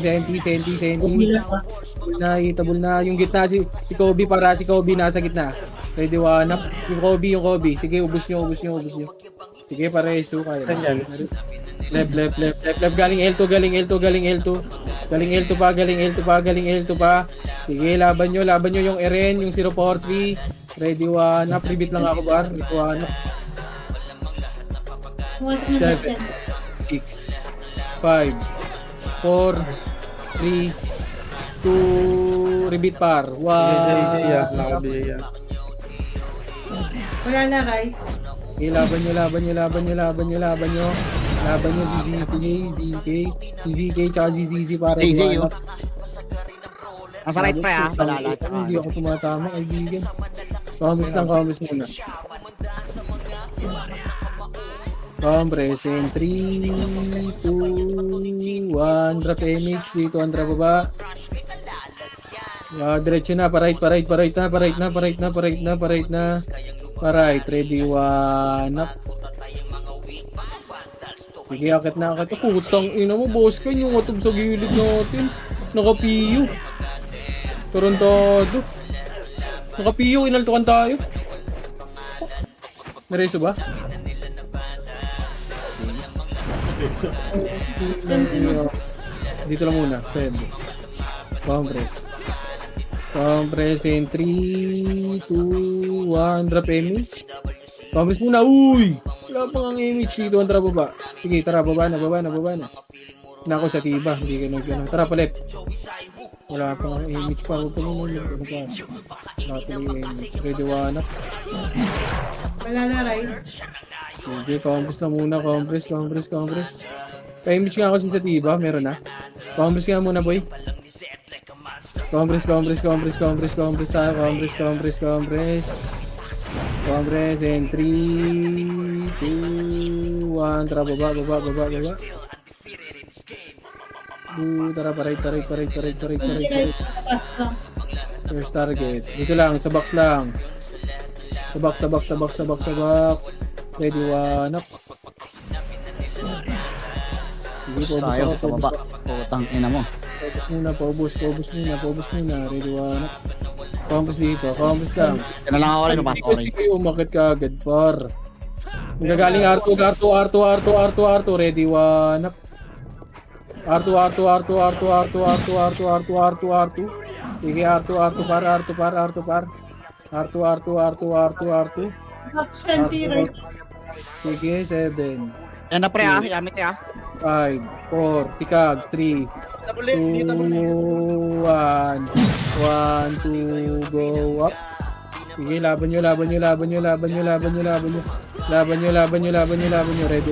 Itabol na, yung gitna, si Kobe si Kobe nasa gitna. Ready, one up. Yung Kobe, sige, ubus nyo. Sige, pareso kayo. Left, galing L2 pa. Sige, laban nyo yung Eren, yung 043. Ready, 1 up, repeat lang ako bar. Ready, 1 up. Pumasok na 7, natin. 6, 5, 4, 3, 2, repeat par. JJ, 1. nakabigay. Wala na, right? Okay, laban nyo. Laban nyo si si ZK, tsaka si ZZ para ZZ, iwan. oh. Nasa right pre ah. Malala. Hindi ako tumatama, kaibigan. Comments muna. Compress in 3, 2, 1, drop image, dito ang drop baba. Diretso na, pa right na. Right, ready, 1 up. Sige, akit na. Putang ina mo, boss ka yung atog sa gilid natin. Nakapiyo. Torontado. Nakapiyo, inaltukan tayo. Nareso ba? Dito lang muna, Feb. Compress in 3, 2, 1, drop image. Compress muna, uy! Wala pang ang image dito, ang tara baba. Sige, tara, baba na. Nako sa tiba, hindi ka nag-ano. Tara, palit. Wala pang ang image pa. Huwag pa muna. Natuloy image. Ready, 1 up. Wala na, right? Sige, compress na muna. Compress. Pa-image nga ako sa tiba, meron na. Compress nga muna, boy. Compress tayo. Compress in 3, 2, 1. Tara, baba. Tara, paray. First target. Dito lang, sa box lang. Sa box. Ready, 1 up. Sige, paubos Tayo, ako. tumaba. Putang ina mo. Paubos muna. Ready, 1 up. Compass dito, compass lang. Yan na lang ako rin. Napasok ko Kasi rin. kayo umakit ka agad, par. Nagagaling R2. Ready, 1 up. R2. Sige, R2 par. R2. Action, T-right. Sige, 7, Yan na pre ah. Yamit ah. 5, 4, sikags, 3, 2, 1, 2, go up. Sige, laban nyo. Ready,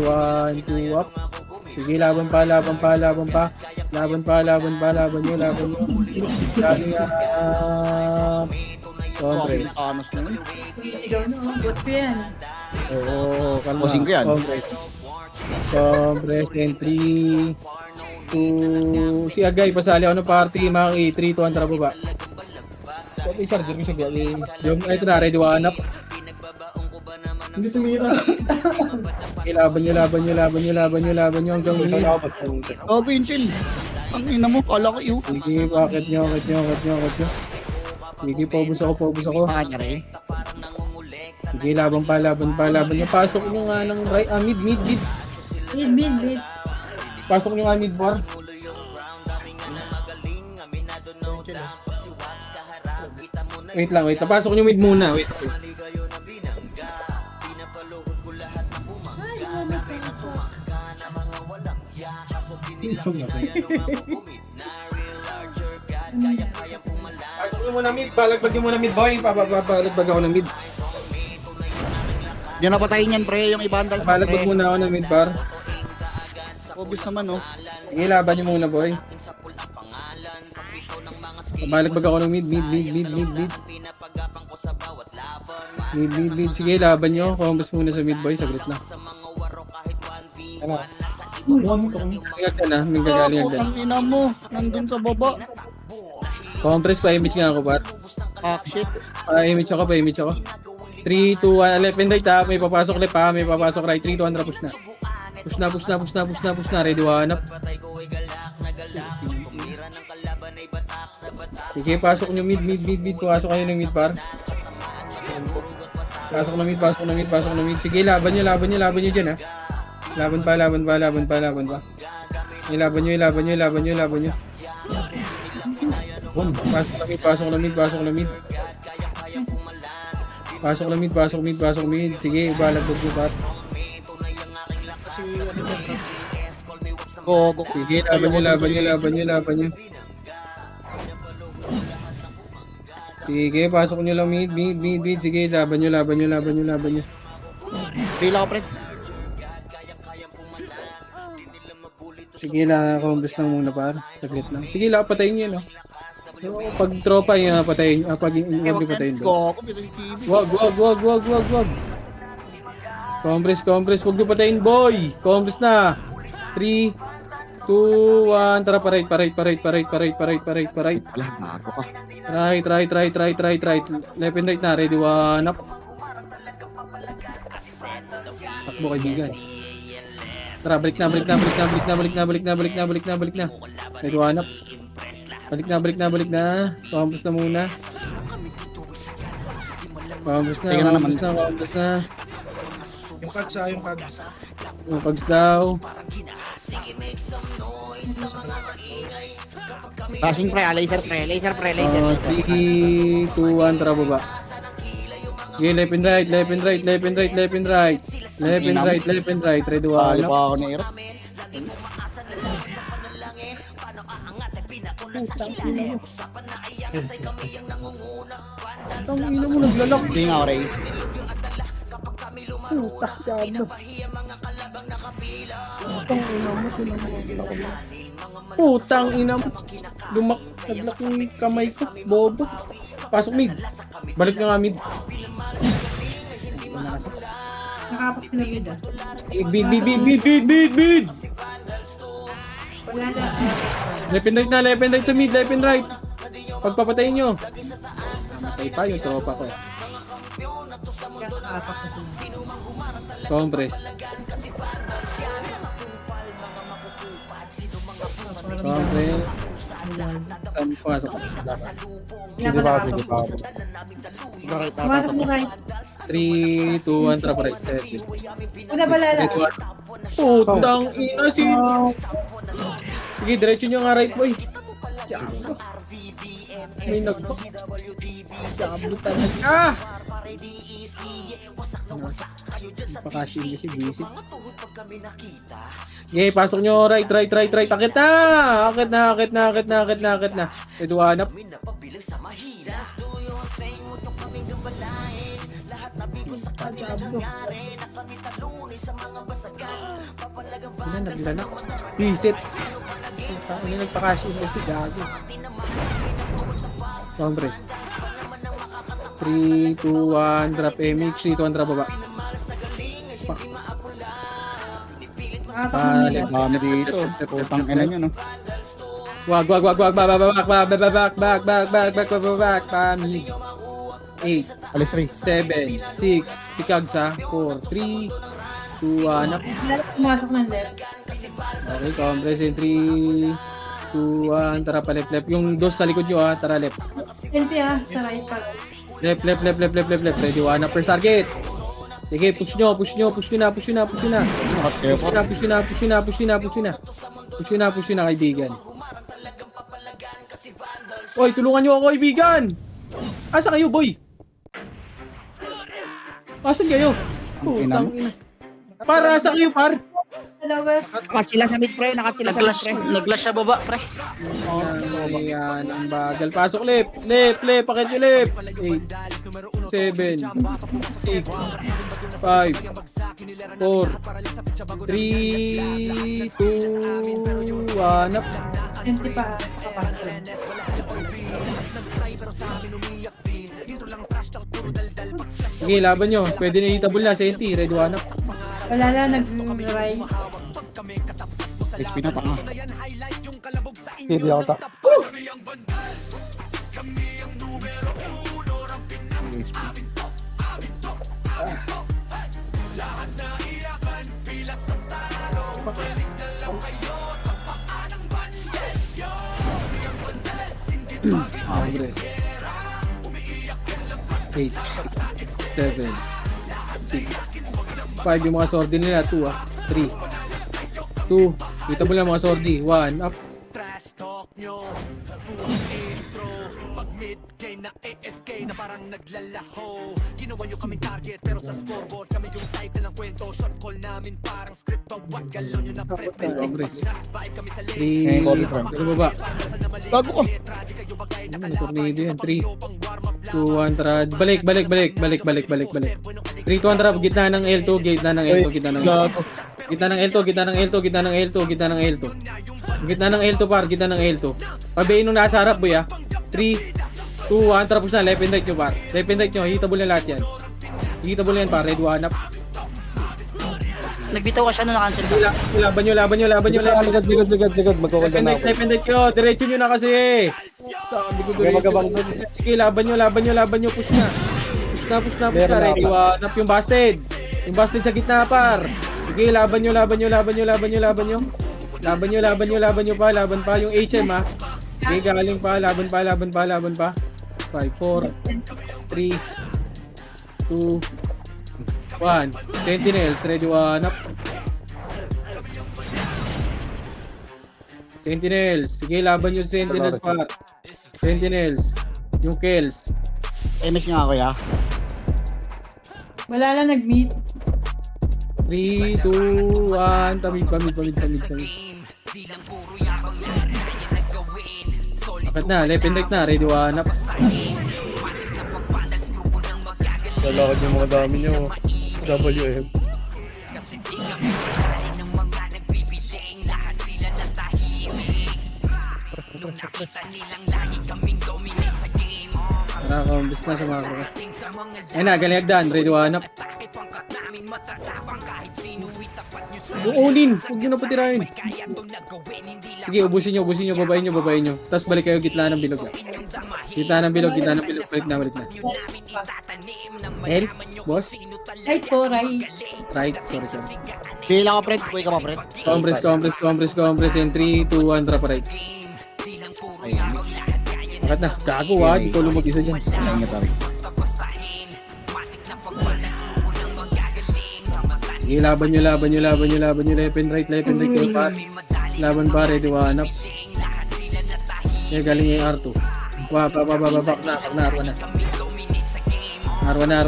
1, 2, up. Sige, laban pa. Laban nyo. Galing up. Compress. Anos na yun. Sigaw na, oh. Bot ko yan. Oo, kalma. Bossing ko yan. Compress and 3, 2, si Agay, pasali ako ng party, Maki, 3, 2, 1, tara baba. May charger ko siya, Gagi. Yung, ito na, ready, 1 up. Hindi tumira. Laban nyo hanggang mid. Oh, Vincent. Ang ina mo. Kala ko yun. Sige, bakit nyo. Sige, paubos ako. Kanya rin. Sige, laban pa. Pasok nyo nga ng right, mid. Mid. Pasok nyo nga mid bar. Wait lang. Pasok nyo mid muna. Wait. Pasok nyo muna mid. Balagbag nyo muna mid, boy. Balagbag ako ng mid. Diyan napatayin yan pre. Yung ibandal sa Balagbag pre. muna ako ng mid bar. Obvious naman oh. Sige, laban nyo muna, boy. Balagbag ako ng mid. Mid. Sige, laban nyo. Combos muna sa mid, boy. Saglit na. Ano? Ingat ka na. May gagaling agad. Ang ina mo. Nandun sa baba. Compress, pa-image nga ako, bat. Fuck shit. Pa-image ako. 3, 2, 1, left and right ha. May papasok left ha. May papasok right. 3, 2, 1, push na. Push na. Ready, 1 up. Sige, pasok nyo mid. Pasok kayo ng mid, par. Pasok na mid. Sige, laban nyo dyan ha. Laban pa. Ilaban nyo. Pasok lang mid, pasok lang mid, pasok lang mid. Pasok lang mid, pasok mid, pasok mid. Sige, balag pat. Kasi ano dyan, Go, go. Sige, laban nyo, laban nyo, laban nyo, laban nyo. Sige, pasok nyo lang mid, mid, mid, mid. Sige, laban nyo, laban nyo, laban nyo, laban nyo. Pila ako, pre. Sige, combos lang muna par. Saglit lang. Sige, patayin nyo, no? So, pag tropa yung patayin, pag Okay, yung patayin go. doon. Go, pito yung TV. Wag. Compress, wag nyo patayin, boy. Compress na. 3, 2, 1. Tara, pa right. Wala, nago ka. Right. Left and right na. Ready, 1 up. Takbo kaibigan. Tara, balik na. Ready, 1 up. Balik na. Compress na muna. Compress na. yung cards yung cards. Yung pags daw. Passing, pre. Laser, pre. 3, 2, 1, tara baba. Okay, left and right. Ready, 1 Talo up. pa ako ni Ero. Ang ina mo naglalak. Hindi nga, Ray. Putang ina mo. Naglak yung kamay ko. Bobo. Pasok mid. Balik na nga mid. Nakapak sila mid ah. Bid. Wala na. Left and right sa mid. Pagpapatayin nyo. Patay pa yung tropa ko. Nakapak na sila. Compress. Saan pumasok? Hindi ba? Hindi pa. Pumasok mo right. 3, 2, 1, trap right, 7. Una balala. Putang ina si... Sige, diretso nyo nga right boy. Diablo. May nag-back. Diablo talaga. Pakashin kasi busy. Okay, pasok nyo right. Akit na. Ito hanap. Naglalak. Visit. Ano nagpakashin kasi gago. Compress. 3, 2, 1, drop MX, 3, 2, 1, drop baba. Nakapak mo mid ah. Dito. Putang ina nyo, no? Wag, back, kami. 8, Alis, Ray. 7, 6, tikag sa 4, 3, 2, 1, up. Wala pumasok ng left. Okay, compress in 3, 2, 1, tara pa left. Yung dos sa likod nyo ha, tara left. Senti ah, sa right pa. Left. Ready, 1 up, first target. Sige, push nyo na. Push na, kaibigan. Oy, tulungan nyo ako, kaibigan! Asa kayo, boy? Asan kayo? Putang ina. Para, asa kayo, par? Dalawa. Nakachila sa mid, pre. Naglash siya baba, pre. Ayan, ang bagal. Pasok, left. Pakit nyo, left. 8, 7, 6, 5, 4, 3, 2, 1, up. Senti pa. Kapag. Sige, laban nyo. Pwede na hitable na. Senti, red 1 up. Wala na, nag-right. HP na tanga. Hindi ako ta. Congress. 8, 7, 6, 5 yung mga sordi nila. 2 ah. 3, 2. Kita mo lang mga sordi. 1 up. Congress. 3, ano ba? Bago ko. Ano, tornado yan. 3, 200. Balik. 3, 200. Gitna ng L2. Gitna ng L2. Gitna ng L2. Gago. Gitna ng L2. Gitna ng L2. Gitna ng L2. Gitna ng L2. Gitna ng L2 par. Gitna ng L2. Pabayin nung nasa harap boy ah. 3, 2, 1. Tapos na. Left and right nyo par. Left and right nyo. Hitable na lahat yan. Hitable na yan par. Red 1 up. Nagbitaw ka siya nung na-cancel ka. Laban nyo. Ligad. Magkukulda na ako. Left and right nyo. Diretso nyo na kasi. Sabi ko diretso. Sige, laban nyo. Push na. Push na. Ready 1 up yung busted. Yung busted sa gitna par. Sige, laban nyo. Laban pa. Yung HM ha. Sige, galing pa. Laban pa. 5, 4, 3, 2, 1. Sentinels, ready 1 up. Sentinels. Sige, laban yung Sentinels par. Sentinels. Yung kills. MS nyo ako ya. Wala na nag-meet. 3, 2, 1. Tamid. Bakit na? Left and right na. Ready 1 up. Lalakad yung mga dami nyo. WM. Nakakaumbis na sa mga karo. Ayun na, galing hagdan. Ready 1 up. Uulin! Huwag nyo na patirahin. Sige, ubusin nyo. Babayin nyo. Tapos balik kayo gitna ng bilog. Gitna ng bilog. Balik na. L? Boss? Right po, right. Right. Sorry. Pila ka, friend. Kuya ka pa, friend. Compress. And 3, 2, 1. Trap right. Bakit na? Gago ha. Di ko lumag-isa dyan. Sige, laban nyo. Left and right kayo pa. Laban pa. Ready 1 up. Sige, galing yung R2. Back na. Arwa na.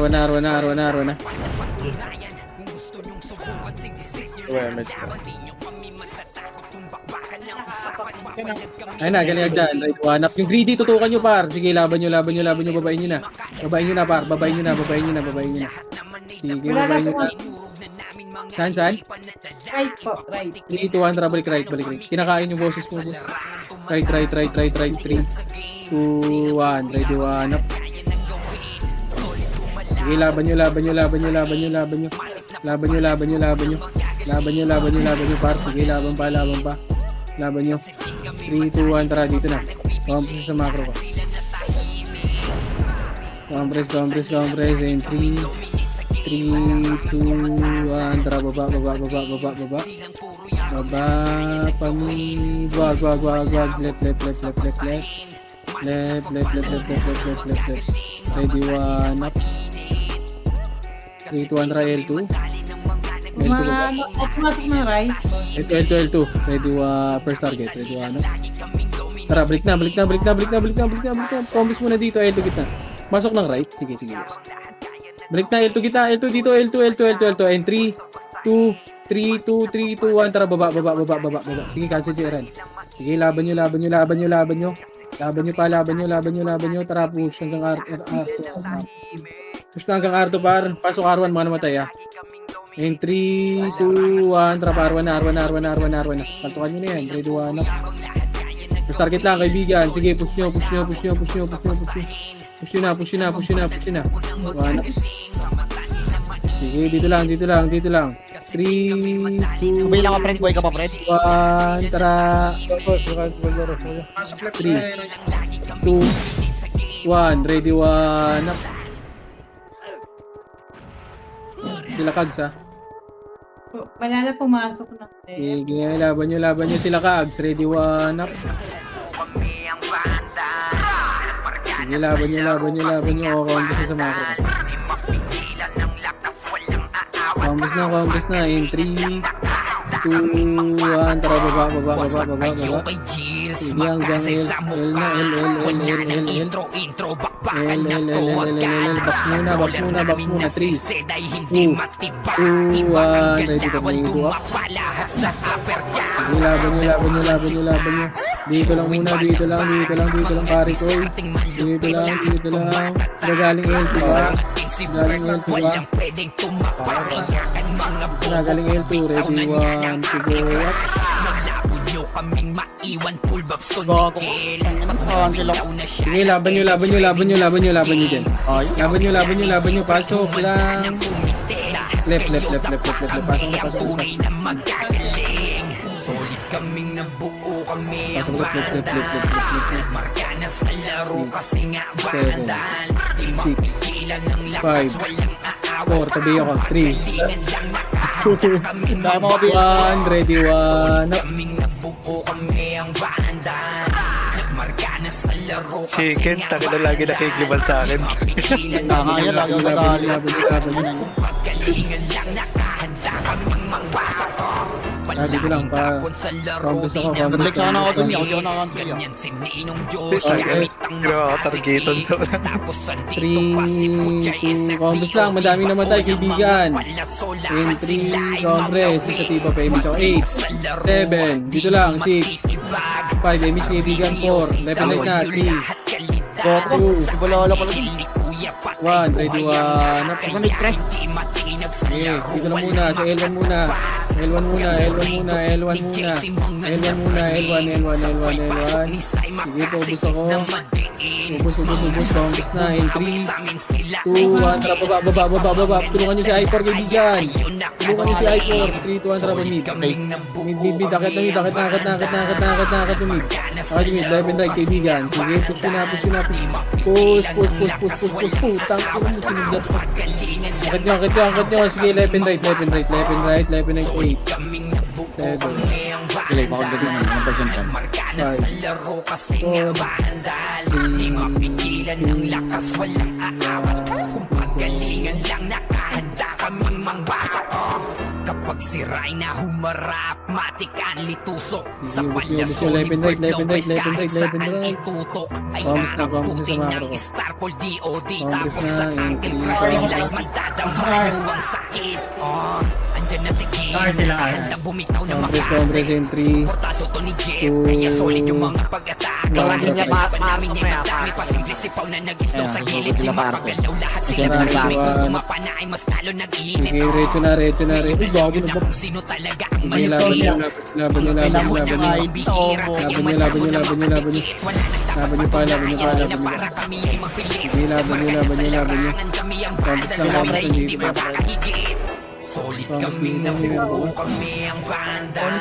Ayun na, galing hagdan. Right 1 up. Yung greedy, tutukan nyo par. Sige, laban nyo. Babayin nyo na par. Babayin nyo na. Sige, babayin nyo na. Saan? Right po, right. 3, 2, 1, balik right. Kinakain yung boses mo, boss. Right. 3, 2, 1. Ready 1 up. Sige, laban nyo par. Sige, laban pa. Laban nyo. 3, 2, 1, tara dito na. Compress sa macro ko. Compress. And 3, 2, 1, tara baba. Pamid. Wag. Left. Ready 1 up. 3, 2, 1, tara L2. Automatic na right. L2. Ready first target. Ready 1 up. Tara, balik na. Promise muna dito. L2 gitna. Masok ng right. Sige, boss. Balik na. L2 gitna. L2 dito. L2. And 3, 2, 1. Tara, baba. Sige, cancel si Eran. Sige, laban nyo. Laban nyo. Tara, push hanggang R2. Push na hanggang R2 par. Pasok R1, mga namatay ah. And 3, 2, 1. Tara, R1 na. Paltukan nyo na yan. Ready 1 up. Push target lang, kaibigan. Sige, push nyo. Push nyo na. 1 up. Sige, dito lang. 3, 2, Pila ka, friend. Kuya ka pa, friend. 1. Tara. Pasok left 3, na. 2, 1. Ready 1 up. Sila Kags ha. Wala na pumasok ng Sige, laban nyo sila Kags. Ready 1 up. Sige, laban nyo. Compres sa macro. Compres na. In 3, 2, 1. Tara, baba. Ayo kay Jills, Sige, hanggang L na, L. Box muna. 3, 2, 1. Ready ka na yung up. Sige, laban nyo. Dito lang muna, dito lang, pare ko. Dito lang. Nagaling L2 ba? Nagaling L2, ready 1, to go up. Gago. Ang sila. Sige, laban nyo dyan. Laban nyo, pasok lang. Left. Pasok. Solid kaming nabuo kami ang Left. marka na sa laro kasi nga 7, vandals di 6, mapigilan ng 5, lakas walang aawat 4, tabi ako, 3, Dahil mga 1, ready 1, up. kaming nabuo kami ang vandals marka na sa laro kasi Chicken, nga taka na lagi nakikiban sa akin. Nakakaya lagi ako nadali. pagalingan lang nakahanda kaming mangwasak Dito lang, combos ako. Nag-like sana ako dun, hindi ako nakakantay. ganyan si Ninong Diyos Bis, sakit. gamit ang Targeton to. tapos 3, 2, combos lang, madaming namatay, kaibigan. In 3, compress, sa tiba pa, image ako. 8, 7, dito lang, 6, 5, image kaibigan, 4, left and right na, 3, Gago. Ibalala pala dun. 1, ready 1, up. Kasamit pre. Okay, dito lang muna, sa L1 muna. L1 muna. Sige, ubus ako. Ubus, combos na. In 3, 2, 1, tara, baba. Tulungan nyo si I4, kaibigan. Tulungan nyo si I4. 3, 2, 1, tara, mid. Mid, akit na mid. Akit mid, left and right, kaibigan. Sige, push na. Push. Putang, ano mo sinigdat pa. Akit nyo. Sige, left and right, 8. 7, Ilay, baka gabi naman. Ang percent ka. 5, 4, 3, Kapag siray na humarap, matikan litusok sa Sige, palyaso ubus nyo, ni left and right, Bird Lopez kahit left and saan right. itutok ay Combos na aabutin sa macro ng ko. Starpol DOD Combos tapos na, sa in aking three, crush five. nila'y magdadama ang sakit andyan na si Kim handang bumitaw na Compress in 3, portado to ni Jeff 2, kaya solid yung mga pag-atake Lagi niya pa- namin pa- niya pa- dami pasimple sipaw na nag-istaw Ayan, sa susugod gilid di sila, pare. mapagalaw lahat Kasi sila ito naglamig naglaban. kung pumapa na ay mas lalo nag-iinit sige, reto na. Uy, gago na ba? kung sino talaga ang Sige, laban nyo. Laban nyo. Laban nyo. Combos lang dito. Solid Combos kaming din yung nabuo kami ang vandal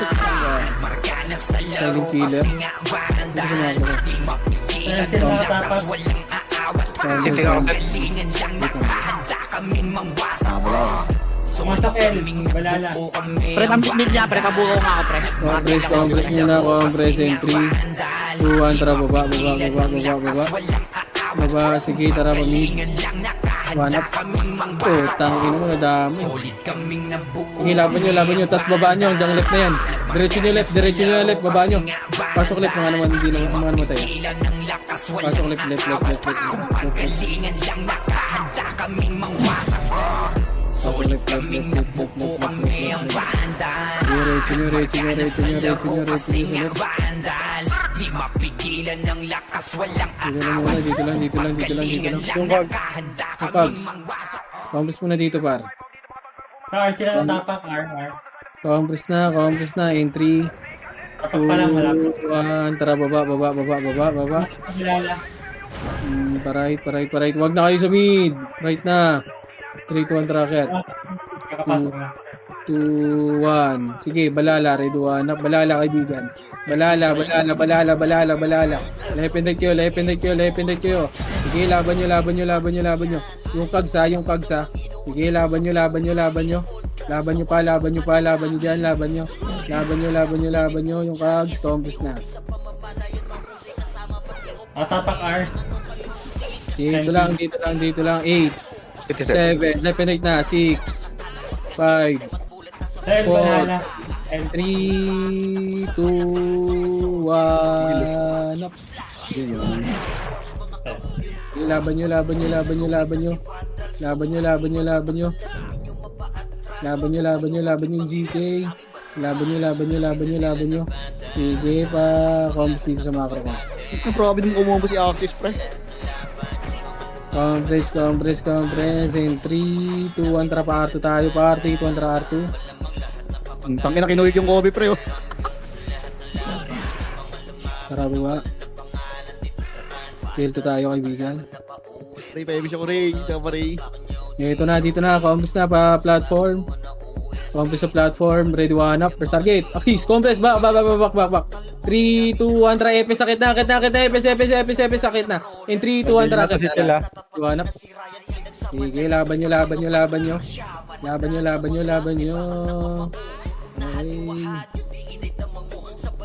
marka na sa laro Silent killer. kasi nga vandal di mapigilan ng lakas walang aawat Sige, ako, sir. galingan lang nakahanda kaming mangwasak Pumasok El, balala. Pre, mid niya, pre, kabukaw nga ako, pre. Compress muna. Compress in 3, 2, 1, tara, baba. Baba, sige, tara, pamid. 1 up. Oh, tangin mo, nadami. solid kaming nabuo Sige, laban nyo. Tapos babaan nyo hanggang left na yan. Diretso nyo left, babaan nyo. Pasok left, mga naman, hindi naman, mga naman tayo. Pasok left. galingan lang nakahanda kaming mangwasak solid kaming nabuo kami ang vandal Diretso nyo sa left. vandal di mapigilan ng lakas walang Dito lang muna, dito lang. Yung cogs. Yung cogs. Compress muna dito, par. Car, sila tapak, R. Compress na. In 3, 2, Tapak pa lang, malapit. 1. Tara, baba. Balala. Right. Wag na kayo sa mid. Right na. 3, 2, 1, tara, kaya. Kakapasok na. 2, 1. Sige, balala, ready 1 up. Balala, kaibigan. Balala. Left and right kayo. Sige, laban nyo. Yung kags ha. Sige, laban nyo. Laban nyo dyan, laban nyo. Yung kags, compass na. Tapak, R. Dito lang. 8, 7, left and right na. 6, 5, El, balala. El, 3, 2, one up. Ganyan. Okay, laban nyo. Laban nyo. Yung GK. Laban nyo. Sige pa, comps dito sa macro ko. Grabe din kumuha si Axis, pre. Compress. And 3, 2, 1, tara pa R2 tayo. Pa R3, 2, 1, tara R2. Ang tangin na kinuhig yung Kobe, pre. Oh. Tara baba. Kill to tayo kaibigan. Ray, pa-ebi siya ko, Ray. Ito pa, Ray. Dito na. Compress na pa platform. Compress sa platform. Ready one up. First target. Akis. Compress. Back. 3, 2, 1. Tara. Epes. Sakit na. Epes. Sakit na. In 3, 2, 1. Tara. Kasi sila. One up. Sige. Laban nyo. Okay.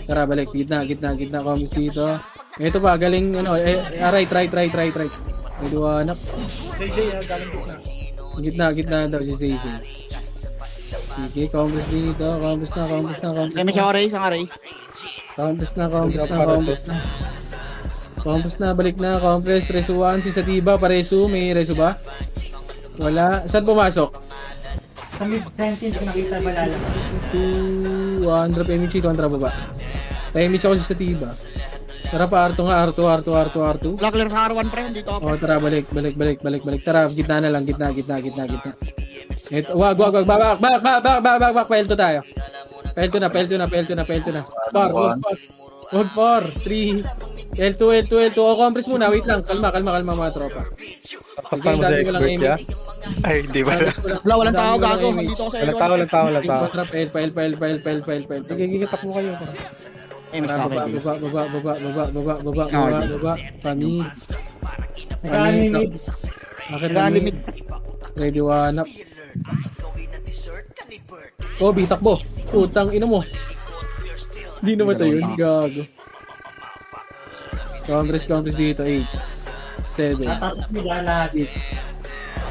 Tara. Balik. Gitna. Compress dito. Ito pa. Galing. Right. Ready one up. JJ, galing Gitna daw si Zazy. Sige, compress dito. Compress na. Kaya siya ko, Ray. Saan ka, Ray? Compress na, balik na. Compress, resu 1. Si Satiba, paresu. May resu ba? Wala. Saan pumasok? Sa mid-sentence, nakita malala. 2, 1. Drop MH, 2 tara baba. MH ako si Satiba. Tara pa, R2 nga. R2. Wala clear sa R1, pre. Dito ako, pre. Oh, tara, balik. Tara, gitna na lang. Gitna. Ito, wag. Back. Pelto tayo. Pelto na. Par. 3. L2. O, compress muna. Wait lang. Kalma mga tropa. Tapos mo sa expert ya. Ay, hindi ba? Walang tao, gago. Dito ako sa L1. Walang tao. Pel. Gigigitak mo kayo. Eh, mas Baba. Pamid. Naka-animate. Naka-animate. Ready one up. Kobe, takbo. Utang ina mo. Hindi naman tayo yun. Gago. Compress dito. 8. 7. Natapos nila lahat.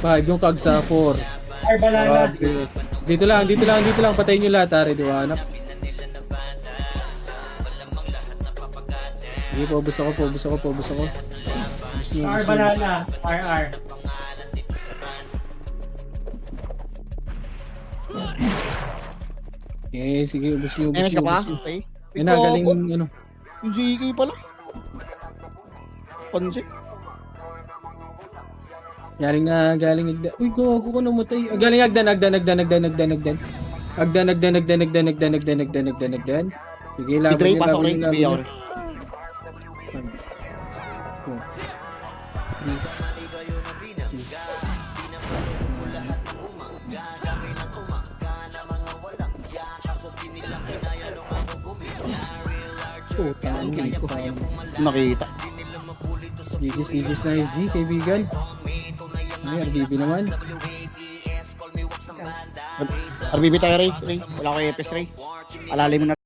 5. Yung kag sa 4. Ay, balala. Dito lang. Patayin nyo lahat. Ready one up. Sige, pobus ako. R, balala. RR. Okay, sige, ubus nyo. MS ka pa? Ray? Yan na, galing ano. Yung GK pala. Pansi. Galing agdan. Uy, gago ko namatay. Galing agdan. Sige, laban Ray, nyo, pasok, laban Ray. nyo, Bigyan ko, laban Ray. Nakita. Sigis nice G, kaibigan. Ay, RBB naman. RBB tayo, Ray. Wala ko EPS, Ray. Alalim mo na.